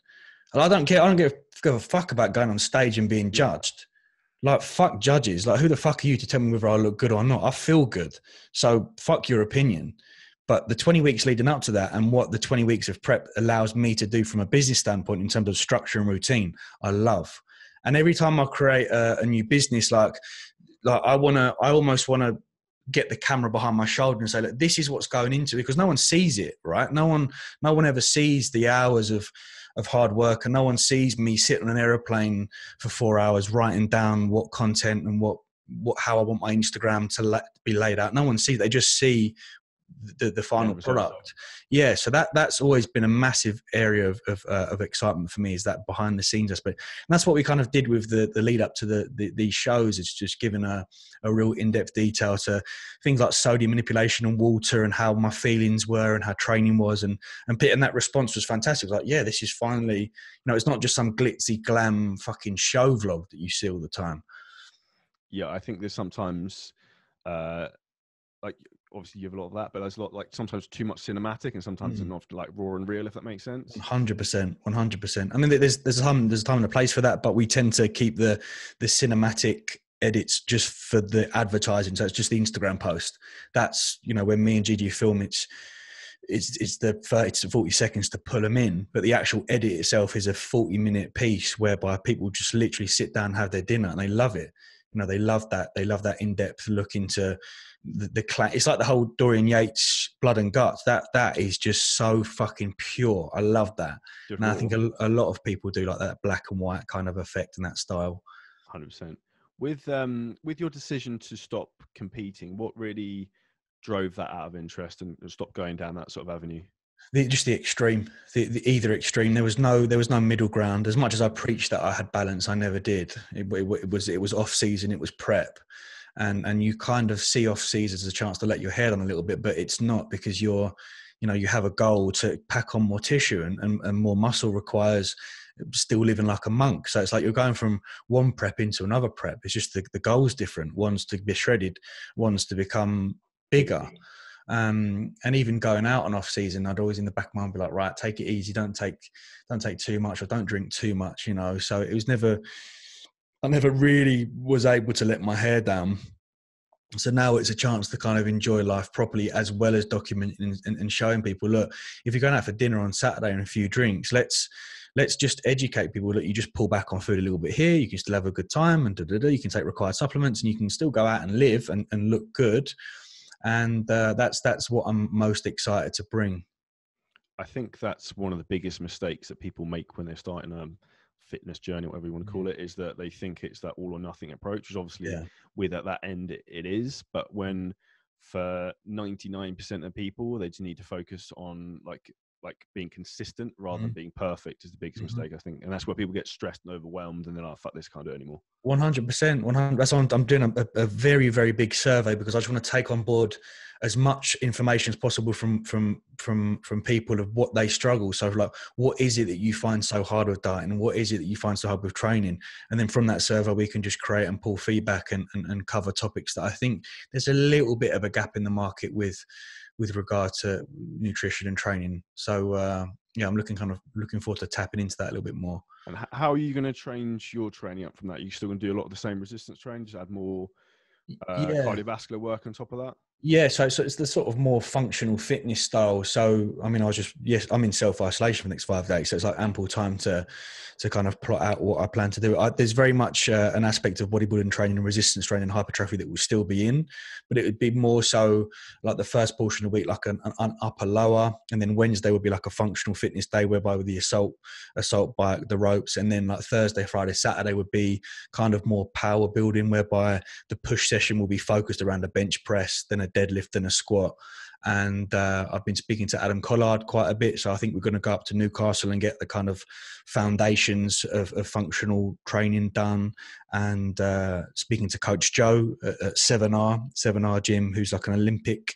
Speaker 2: I don't care. I don't give a fuck about going on stage and being
Speaker 1: Yeah.
Speaker 2: judged. Like, fuck judges. Like, who the fuck are you to tell me whether I look good or not? I feel good. So fuck your opinion. But the 20 weeks leading up to that and what the 20 weeks of prep allows me to do from a business standpoint in terms of structure and routine, I love. And every time I create a new business, like I almost want to get the camera behind my shoulder and say, look, this is what's going into it, because no one sees it, right? No one ever sees the hours of hard work, and no one sees me sitting on an airplane for 4 hours writing down what content and how I want my Instagram to be laid out. No one sees. They just see the final product. Yeah, so that's always been a massive area of excitement for me, is that behind the scenes aspect. And that's what we kind of did with the lead up to these shows. It's just given a real in-depth detail to things like sodium manipulation and water and how my feelings were and how training was, and that response was fantastic. Like, yeah, this is finally, you know, it's not just some glitzy glam fucking show vlog that you see all the time.
Speaker 1: Yeah, I think there's sometimes like, obviously you have a lot of that, but there's a lot, like, sometimes too much cinematic and sometimes enough to like raw and real, if that makes sense.
Speaker 2: 100%. I mean, there's a time and a place for that, but we tend to keep the cinematic edits just for the advertising. So it's just the Instagram post. That's, you know, when me and Gigi film, it's the 30 to 40 seconds to pull them in, but the actual edit itself is a 40-minute piece whereby people just literally sit down and have their dinner, and they love it. You know, they love that in-depth look into it's like the whole Dorian Yates blood and guts. That is just so fucking pure. I love that. And I think a lot of people do like that black and white kind of effect and that style.
Speaker 1: 100%. With your decision to stop competing, what really drove that out of interest and stop going down that sort of avenue?
Speaker 2: Just the extreme, the either extreme. There was no middle ground. As much as I preached that I had balance, I never did. It was off season. It was prep, and you kind of see off season as a chance to let your hair down a little bit, but it's not, because you have a goal to pack on more tissue, and more muscle requires still living like a monk. So it's like you're going from one prep into another prep. It's just the goal's different. One's to be shredded, one's to become bigger. And even going out on off season, I'd always in the back of my mind be like, right, take it easy, don't take too much, or don't drink too much, you know. So it was I never really was able to let my hair down. So now it's a chance to kind of enjoy life properly, as well as documenting and showing people, look, if you're going out for dinner on Saturday and a few drinks, let's just educate people that you just pull back on food a little bit here. You can still have a good time, and you can take required supplements, and you can still go out and live and look good. And that's what I'm most excited to bring.
Speaker 1: I think that's one of the biggest mistakes that people make when they're starting a fitness journey, whatever you want to call it, is that they think it's that all or nothing approach, which obviously with at that end it is. But when for 99% of people, they just need to focus on like being consistent rather than being perfect is the biggest mistake, I think. And that's where people get stressed and overwhelmed, and they're like, fuck this, can't do it anymore.
Speaker 2: 100%. 100. That's why I'm doing a very, very big survey, because I just want to take on board as much information as possible from people of what they struggle. So like, what is it that you find so hard with dieting, and what is it that you find so hard with training? And then from that survey, we can just create and pull feedback and cover topics that I think there's a little bit of a gap in the market with regard to nutrition and training. So I'm looking forward to tapping into that a little bit more.
Speaker 1: And how are you going to change your training up from that? Are you still going to do a lot of the same resistance training, just add more cardiovascular work on top of that?
Speaker 2: Yeah, so it's the sort of more functional fitness style. So I mean, I'm in self isolation for the next 5 days, so it's like ample time to kind of plot out what I plan to do. There's very much an aspect of bodybuilding training and resistance training and hypertrophy that will still be in, but it would be more so like the first portion of the week, like an upper lower, and then Wednesday would be like a functional fitness day whereby with the assault bike, the ropes, and then like Thursday, Friday, Saturday would be kind of more power building, whereby the push session will be focused around a bench press, then a deadlift, and a squat. And I've been speaking to Adam Collard quite a bit, so I think we're going to go up to Newcastle and get the kind of foundations of functional training done. And speaking to Coach Joe at 7R Gym, who's like an Olympic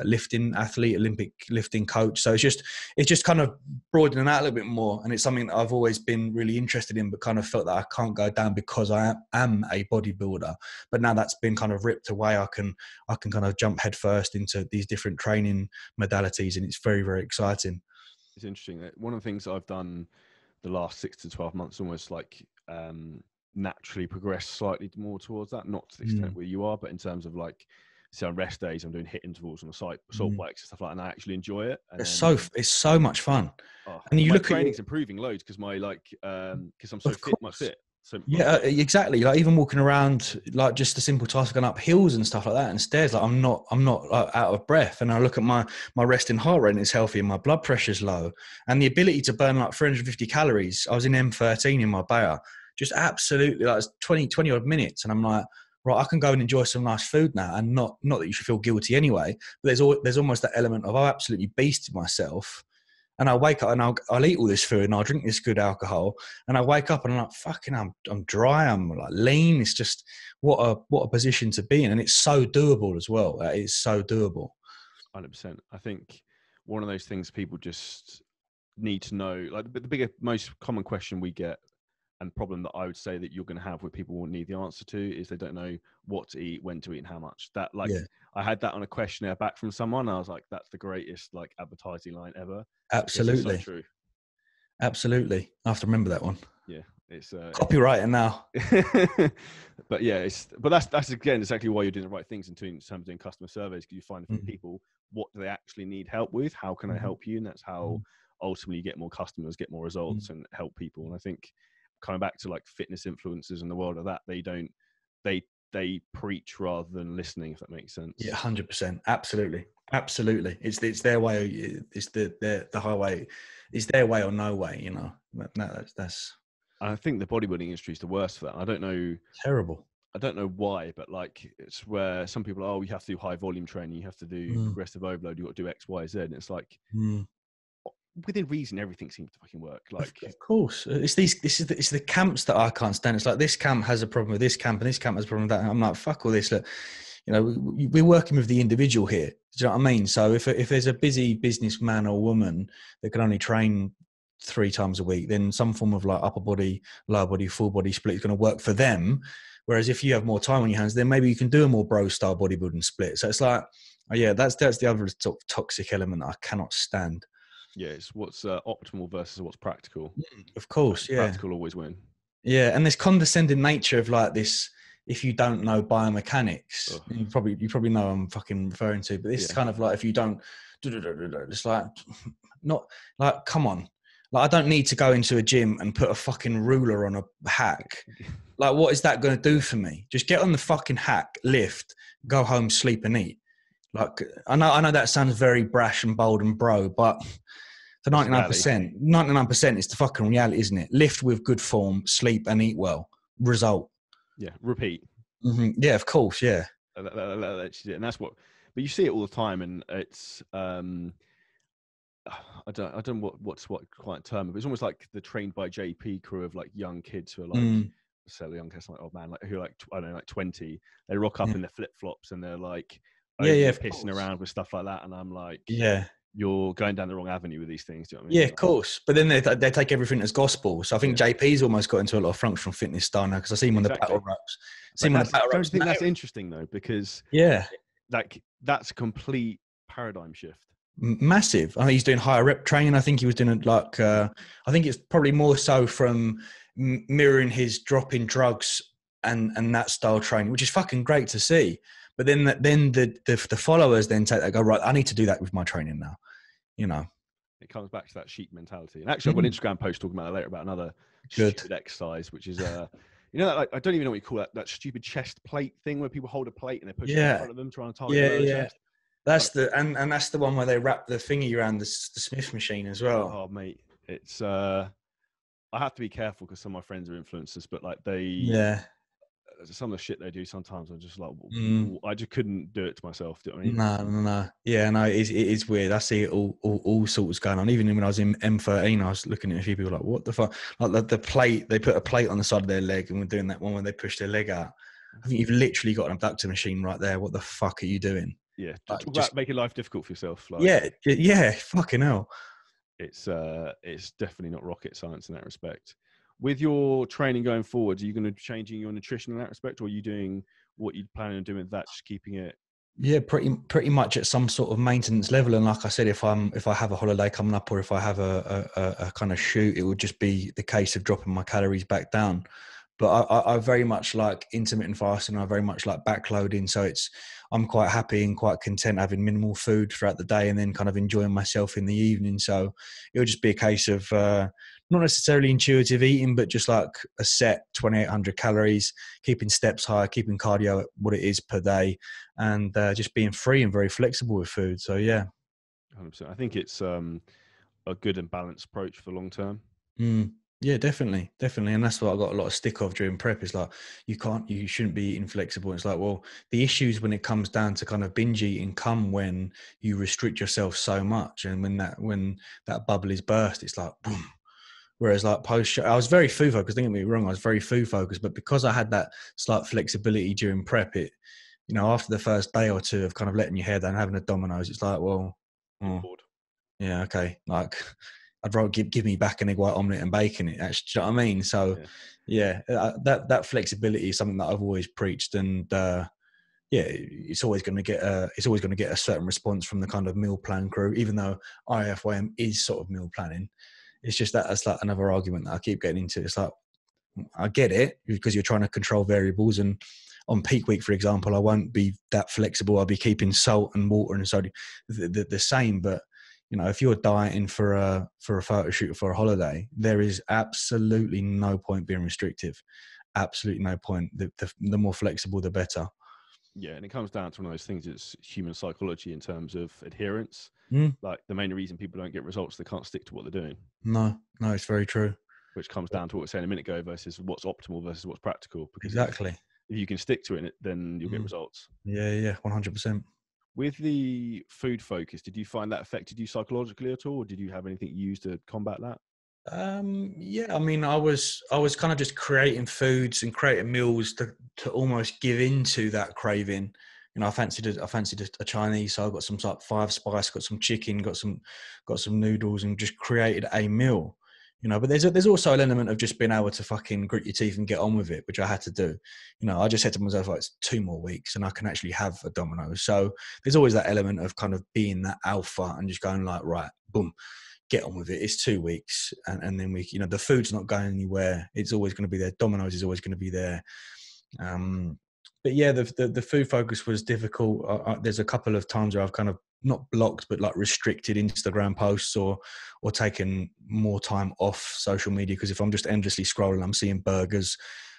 Speaker 2: lifting athlete, Olympic lifting coach. So it's just kind of broadening out a little bit more, and it's something that I've always been really interested in, but kind of felt that I can't go down because I am a bodybuilder. But now that's been kind of ripped away, I can kind of jump headfirst into these different training modalities, and it's very, very exciting.
Speaker 1: It's interesting. One of the things I've done the last 6 to 12 months, almost like naturally progress slightly more towards that, not to the extent where you are, but in terms of like, so on rest days, I'm doing hit intervals on the site, assault bikes and stuff like that, and I actually enjoy it. And
Speaker 2: it's so much fun.
Speaker 1: And you look training's improving loads because my because I'm so fit. So
Speaker 2: yeah, exactly. Like even walking around, like just the simple task of going up hills and stuff like that and stairs, like I'm not like, out of breath. And I look at my resting heart rate and it's healthy and my blood pressure's low. And the ability to burn like 350 calories. I was in M13 in Marbella, just absolutely like 20 odd minutes. And I'm like, right, I can go and enjoy some nice food now, and not that you should feel guilty anyway. But there's almost that element of I absolutely beasted myself, and I wake up and I'll eat all this food and I'll drink this good alcohol, and I wake up and I'm like, fucking, I'm dry, I'm like lean. It's just what a position to be in, and it's so doable as well. It's so doable.
Speaker 1: 100%. I think one of those things people just need to know, like the bigger, most common question we get, and problem that I would say that you're going to have where people will need the answer to, is they don't know what to eat, when to eat, and how much. That I had that on a questionnaire back from someone. And I was like, that's the greatest like advertising line ever.
Speaker 2: Absolutely.
Speaker 1: It's so true.
Speaker 2: Absolutely. I have to remember that one.
Speaker 1: Yeah. It's
Speaker 2: copywriting now.
Speaker 1: But yeah, that's again exactly why you're doing the right things in terms of doing customer surveys, because you find from people what do they actually need help with, how can I help you, and that's how ultimately you get more customers, get more results, and help people. And I think coming back to like fitness influencers in the world of that, they preach rather than listening, if that makes sense.
Speaker 2: Yeah, 100%. Absolutely. It's their way. It's the highway. It's their way or no way. You know. No, that's.
Speaker 1: And I think the bodybuilding industry is the worst for that. I don't know.
Speaker 2: Terrible.
Speaker 1: I don't know why, but like it's where some people are, you have to do high volume training, you have to do progressive overload, you got to do X, Y, Z, and it's like. Within reason, everything seems to fucking work. Like,
Speaker 2: of course, it's the camps that I can't stand. It's like this camp has a problem with this camp, and this camp has a problem with that. And I'm like, fuck all this. Look, you know, we're working with the individual here. Do you know what I mean? So if there's a busy businessman or woman that can only train 3 times a week, then some form of like upper body, lower body, full body split is going to work for them. Whereas if you have more time on your hands, then maybe you can do a more bro style bodybuilding split. So it's like, oh yeah, that's the other toxic element that I cannot stand.
Speaker 1: Yeah, it's what's optimal versus what's practical.
Speaker 2: Of course, yeah.
Speaker 1: Practical always win.
Speaker 2: Yeah, and this condescending nature of like this, if you don't know biomechanics, you probably know what I'm fucking referring to, but this is kind of like if you don't, it's like, not like, come on. Like, I don't need to go into a gym and put a fucking ruler on a hack. Like, what is that going to do for me? Just get on the fucking hack, lift, go home, sleep and eat. Like, I know that sounds very brash and bold and bro, but for 99% it's the fucking reality, isn't it? Lift with good form, sleep and eat well. Result.
Speaker 1: Yeah, repeat.
Speaker 2: Yeah, of course, yeah.
Speaker 1: And that's what, but you see it all the time, and it's I don't know what's quite term, but it's almost like the trained by JP crew of like young kids who are like so young kids, like old man, like who are like I don't know, like 20. They rock up in their flip flops and they're like pissing around with stuff like that, and I'm like, you're going down the wrong avenue with these things. Do you know what I mean?
Speaker 2: Yeah, of course. But then they take everything as gospel. So I think JP's almost got into a lot of functional fitness style now, because I see him on the battle ropes.
Speaker 1: Don't you think that's interesting though? Because like that's a complete paradigm shift.
Speaker 2: Massive. I think he's doing higher rep training. I think he was doing like I think it's probably more so from mirroring his drop in drugs and that style training, which is fucking great to see. But then the followers then take that, go, right, I need to do that with my training now, you know.
Speaker 1: It comes back to that sheep mentality. And actually, I've got an
Speaker 2: Mm,
Speaker 1: Instagram post talking about that later about another
Speaker 2: good.
Speaker 1: stupid exercise, which is you know, like, I don't even know what you call that stupid chest plate thing where people hold a plate and they push it in
Speaker 2: Yeah.
Speaker 1: front of them trying to target
Speaker 2: Yeah,
Speaker 1: their lower
Speaker 2: yeah.
Speaker 1: chest.
Speaker 2: That's
Speaker 1: Like,
Speaker 2: and that's the one where they wrap the thingy around the Smith machine as well.
Speaker 1: oh mate, it's I have to be careful because some of my friends are influencers, but like
Speaker 2: Yeah.
Speaker 1: some of the shit they do sometimes, I'm just like,
Speaker 2: Mm.
Speaker 1: I just couldn't do it to myself. Do you know what I mean?
Speaker 2: No, no, no. Yeah, no, it is weird. I see it all sorts going on. Even when I was in M13, I was looking at a few people like, what the fuck? Like the plate, they put a plate on the side of their leg and we're doing that one where they push their leg out. I think you've literally got an abductor machine right there. What the fuck are you doing?
Speaker 1: Yeah,
Speaker 2: Like,
Speaker 1: talk
Speaker 2: just,
Speaker 1: about making life difficult for yourself. Like,
Speaker 2: yeah, fucking hell.
Speaker 1: it's definitely not rocket science in that respect. With your training going forward, are you going to be changing your nutrition in that respect, or are you doing what you're planning on doing with that, just keeping it?
Speaker 2: Yeah, pretty much at some sort of maintenance level. And like I said, if I have a holiday coming up or if I have a kind of shoot, it would just be the case of dropping my calories back down. But I very much like intermittent fasting. I very much like backloading. So I'm quite happy and quite content having minimal food throughout the day and then kind of enjoying myself in the evening. So it would just be a case of not necessarily intuitive eating, but just like a set 2,800 calories, keeping steps high, keeping cardio at what it is per day, and just being free and very flexible with food. So yeah.
Speaker 1: 100%. I think it's a good and balanced approach for long term.
Speaker 2: Mm. Yeah, definitely, and that's what I got a lot of stick of during prep. Is like you shouldn't be eating flexible. It's like, well, the issues when it comes down to kind of binge eating come when you restrict yourself so much, and when that bubble is burst, it's like boom. Whereas like post show, I was very food focused. Don't get me wrong, I was very food focused, but because I had that slight flexibility during prep, after the first day or two of kind of letting your hair down, having a Domino's, it's like, well,
Speaker 1: You're
Speaker 2: oh,
Speaker 1: bored.
Speaker 2: yeah, okay, like. I'd rather give me back an egg white omelette and bacon. It actually, do you know what I mean? So, yeah, that flexibility is something that I've always preached, and it's always going to get a certain response from the kind of meal plan crew. Even though IFYM is sort of meal planning, it's just that's like another argument that I keep getting into. It's like I get it because you're trying to control variables, and on peak week, for example, I won't be that flexible. I'll be keeping salt and water and sodium the same, but if you're dieting for a photo shoot or for a holiday, there is absolutely no point being restrictive. Absolutely no point. The more flexible, the better.
Speaker 1: Yeah, and it comes down to one of those things. It's human psychology in terms of adherence.
Speaker 2: Mm.
Speaker 1: Like the main reason people don't get results, they can't stick to what they're doing.
Speaker 2: No, it's very true.
Speaker 1: Which comes down to what we were saying a minute ago versus what's optimal versus what's practical. Because
Speaker 2: Exactly.
Speaker 1: if you can stick to it, then you'll get results.
Speaker 2: Yeah, 100%.
Speaker 1: With the food focus, did you find that affected you psychologically at all, or did you have anything you used to combat that?
Speaker 2: Yeah, I mean, I was kind of just creating foods and creating meals to almost give into that craving. I fancied a Chinese, so I got some like 5 spice, got some chicken, got some noodles, and just created a meal. But there's also an element of just being able to fucking grit your teeth and get on with it, which I had to do. I just said to myself, like, it's 2 more weeks and I can actually have a Domino's. So there's always that element of kind of being that alpha and just going like, right, boom, get on with it. It's 2 weeks, and then the food's not going anywhere. It's always going to be there. Domino's is always going to be there. But yeah, the food focus was difficult. There's a couple of times where I've kind of not blocked, but like restricted Instagram posts or taken more time off social media, because if I'm just endlessly scrolling, I'm seeing burgers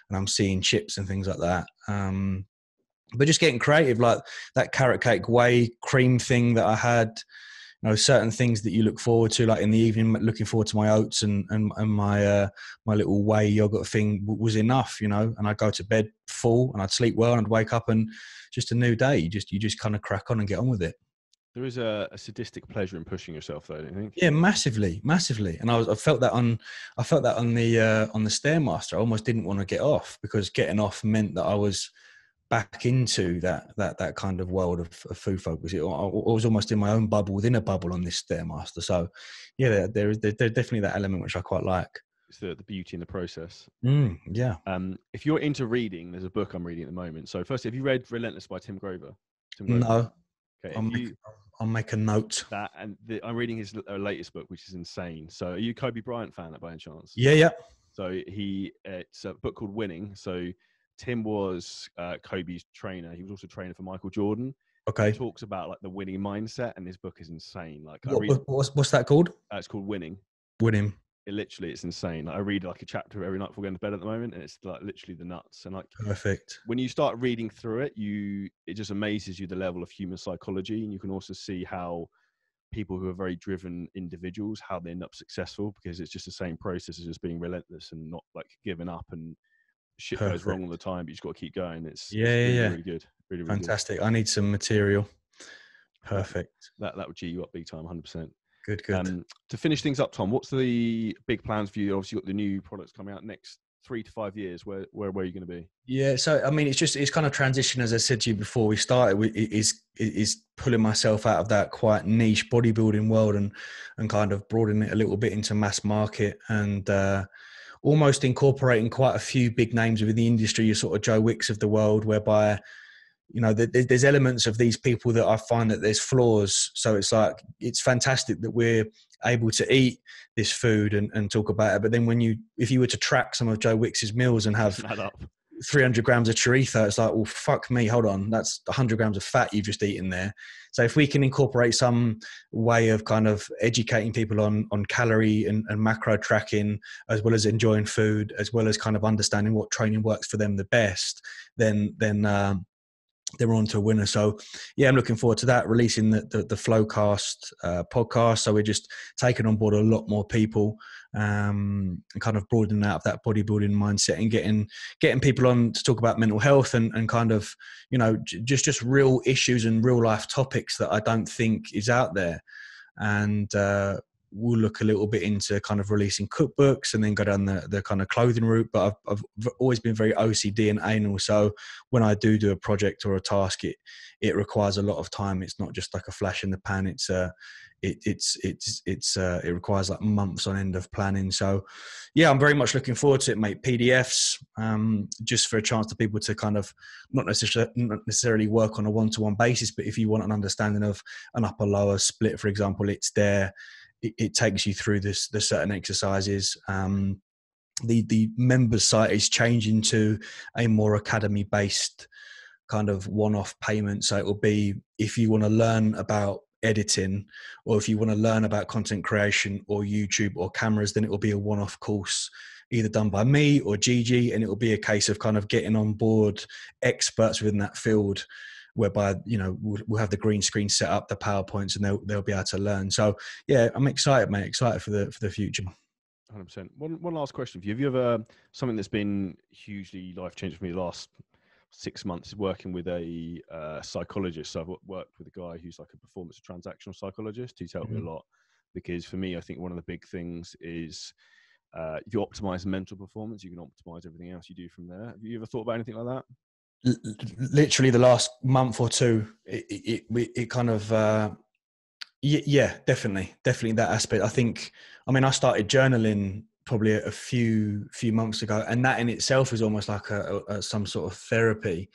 Speaker 2: and I'm seeing chips and things like that. But just getting creative, like that carrot cake whey cream thing that I had. Certain things that you look forward to, like in the evening, looking forward to my oats and my my little whey yogurt thing was enough, and I'd go to bed full and I'd sleep well and I'd wake up and just a new day. You just kind of crack on and get on with it.
Speaker 1: There is a sadistic pleasure in pushing yourself, though, don't you think?
Speaker 2: Yeah, massively. And I felt that on the Stairmaster. I almost didn't want to get off, because getting off meant that I was back into that kind of world of food focus. I was almost in my own bubble within a bubble on this Stairmaster. So yeah, there's definitely that element which I quite like.
Speaker 1: It's the beauty in the process.
Speaker 2: Yeah.
Speaker 1: If you're into reading, there's a book I'm reading at the moment. So first, have you read Relentless by Tim Grover?
Speaker 2: No.
Speaker 1: Okay,
Speaker 2: I'll make a note.
Speaker 1: That, and I'm reading his latest book, which is insane. So are you a Kobe Bryant fan by any chance?
Speaker 2: Yeah.
Speaker 1: So it's a book called Winning. So Tim was Kobe's trainer. He was also trainer for Michael Jordan. He
Speaker 2: Okay.
Speaker 1: talks about like the winning mindset, and his book is insane. Like I
Speaker 2: What,
Speaker 1: read,
Speaker 2: what's that called?
Speaker 1: it's called Winning.
Speaker 2: Winning.
Speaker 1: It's insane. Like, I read like a chapter every night before going to bed at the moment, and it's like literally the nuts. And like
Speaker 2: Perfect.
Speaker 1: when you start reading through it, it just amazes you the level of human psychology, and you can also see how people who are very driven individuals, how they end up successful, because it's just the same process as just being relentless and not like giving up, and shit goes wrong
Speaker 2: Perfect.
Speaker 1: all the time, but you just got to keep going. It's
Speaker 2: Yeah, yeah,
Speaker 1: really,
Speaker 2: yeah.
Speaker 1: really good. Really, really good.
Speaker 2: Fantastic. I need some material.
Speaker 1: That
Speaker 2: Perfect.
Speaker 1: that would G you up big time, 100%.
Speaker 2: Good, good.
Speaker 1: To finish things up, Tom, what's the big plans for you? Obviously, you've got the new products coming out next 3 to 5 years. Where are you going to be?
Speaker 2: Yeah, so I mean, it's kind of transition, as I said to you before we started. Is pulling myself out of that quite niche bodybuilding world and kind of broadening it a little bit into mass market, and almost incorporating quite a few big names within the industry. Your sort of Joe Wicks of the world, whereby there's elements of these people that I find that there's flaws. So it's like, it's fantastic that we're able to eat this food and talk about it. But then if you were to track some of Joe Wicks's meals and have 300 grams of chorizo, it's like, well, fuck me, hold on, that's 100 grams of fat you've just eaten there. So if we can incorporate some way of kind of educating people on calorie and macro tracking, as well as enjoying food, as well as kind of understanding what training works for them the best, then they're on to a winner. So yeah, I'm looking forward to that, releasing the Flowcast podcast. So we're just taking on board a lot more people, and kind of broadening out of that bodybuilding mindset, and getting people on to talk about mental health and kind of, just real issues and real life topics that I don't think is out there. And we'll look a little bit into kind of releasing cookbooks and then go down the kind of clothing route. But I've always been very OCD and anal. So when I do a project or a task, it requires a lot of time. It's not just like a flash in the pan. It requires like months on end of planning. So yeah, I'm very much looking forward to it, mate. PDFs, just for a chance to people to kind of not necessarily work on a one-to-one basis, but if you want an understanding of an upper lower split, for example, it's there. It takes you through the certain exercises. The members site is changing to a more academy based kind of one-off payment. So it will be, if you want to learn about editing, or if you want to learn about content creation or YouTube or cameras, then it will be a one-off course either done by me or Gigi, and it will be a case of kind of getting on board experts within that field, whereby we'll have the green screen set up, the PowerPoints, and they'll be able to learn. So yeah, I'm excited, mate. Excited for the future.
Speaker 1: 100%. One last question for you. Have you ever, something that's been hugely life changing for me the last 6 months is working with a psychologist. So I've worked with a guy who's like a performance transactional psychologist who's helped me a lot, because for me, I think one of the big things is if you optimize mental performance, you can optimize everything else you do from there. Have you ever thought about anything like that?
Speaker 2: Literally the last month or two, it kind of yeah, definitely that aspect. I mean I started journaling probably a few months ago, and that in itself is almost like some sort of therapy.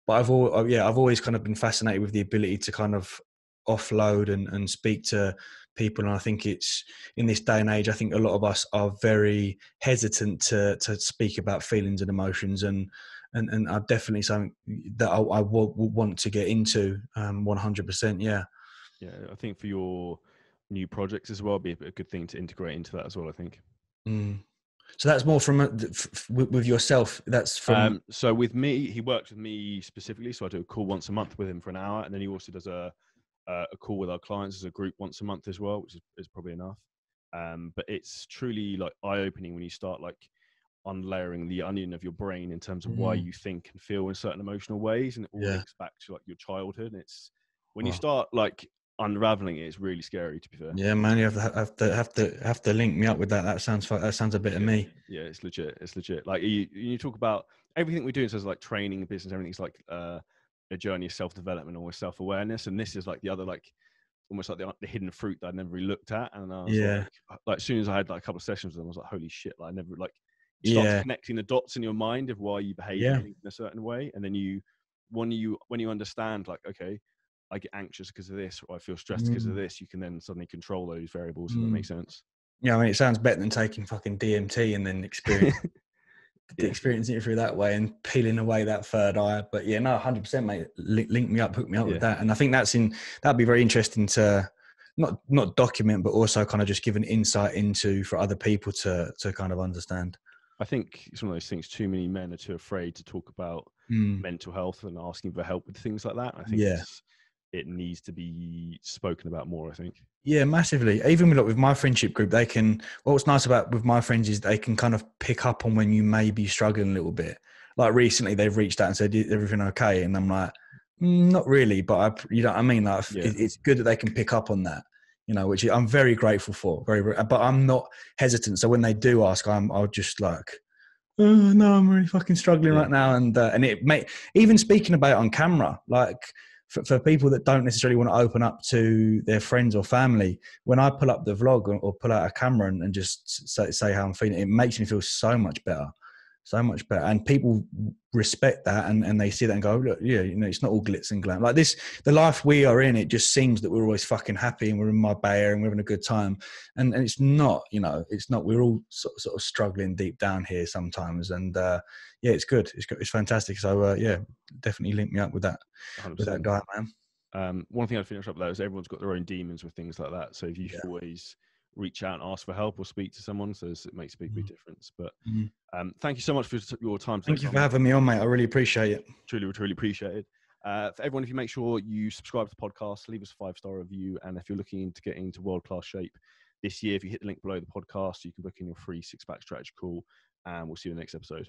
Speaker 2: But I've always kind of been fascinated with the ability to kind of offload and speak to people. And I think it's, in this day and age, I think a lot of us are very hesitant to speak about feelings and emotions, and are definitely something that I want to get into 100%. Yeah.
Speaker 1: Yeah, I think for your new projects as well, be a good thing to integrate into that as well, I think.
Speaker 2: So that's more from with yourself. That's from.
Speaker 1: So with me, he works with me specifically. So I do a call once a month with him for an hour, and then he also does a call with our clients as a group once a month as well, which is probably enough. But it's truly like eye-opening when you start like unlayering the onion of your brain in terms of why you think and feel in certain emotional ways, and it all links back to like your childhood. And it's when you start like unraveling it, it's really scary, to be fair.
Speaker 2: Yeah, man, you have to link me up with that. That sounds a bit of me.
Speaker 1: Yeah, it's legit. Like you talk about everything we do in terms of like training, business, everything's like a journey of self-development or self-awareness, and this is like the other, like almost like the hidden fruit that I never really looked at. And I was like as soon as I had like a couple of sessions with them, I was like, holy shit, like I never like you start connecting the dots in your mind of why you behave in a certain way, and then when you understand, like, okay, I get anxious because of this, or I feel stressed because of this, you can then suddenly control those variables. If that makes sense.
Speaker 2: Yeah, I mean, it sounds better than taking fucking DMT and then experience experiencing it through that way and peeling away that third eye. But yeah, no, 100%, mate. Link me up, hook me up with that. And I think that'd be very interesting to not document, but also kind of just give an insight into for other people to kind of understand.
Speaker 1: I think it's one of those things. Too many men are too afraid to talk about mental health and asking for help with things like that. I think it needs to be spoken about more, I think.
Speaker 2: Yeah, massively. Even with my friendship group, what's nice about with my friends is they can kind of pick up on when you may be struggling a little bit. Like recently they've reached out and said, "Is everything okay?" And I'm like, not really, but you know what I mean? Like it's good that they can pick up on that, you know, which I'm very grateful for. But I'm not hesitant. So when they do ask, I'll just like, oh no, I'm really fucking struggling right now. And it may, even speaking about it on camera, like for people that don't necessarily want to open up to their friends or family, when I pull up the vlog or pull out a camera and just say how I'm feeling, it makes me feel so much better. And people respect that and they see that and go, look, yeah, you know, it's not all glitz and glam. Like this, the life we are in, it just seems that we're always fucking happy and we're in my Bay Area and we're having a good time. And it's not, you know, it's not, we're all sort of struggling deep down here sometimes. And yeah, it's good. It's fantastic. So yeah, definitely link me up with that,
Speaker 1: 100%.
Speaker 2: with that guy, man.
Speaker 1: One thing I'd finish up with that is everyone's got their own demons with things like that. So if you always reach out and ask for help or speak to someone, so it makes a big difference. But thank you so much for your time.
Speaker 2: Thank you for having me on, mate. I really appreciate it.
Speaker 1: Truly appreciate it. For everyone, if you make sure you subscribe to the podcast, leave us a 5-star review. And if you're looking into getting into world-class shape this year, if you hit the link below the podcast, you can book in your free 6-pack strategy call. And we'll see you in the next episode.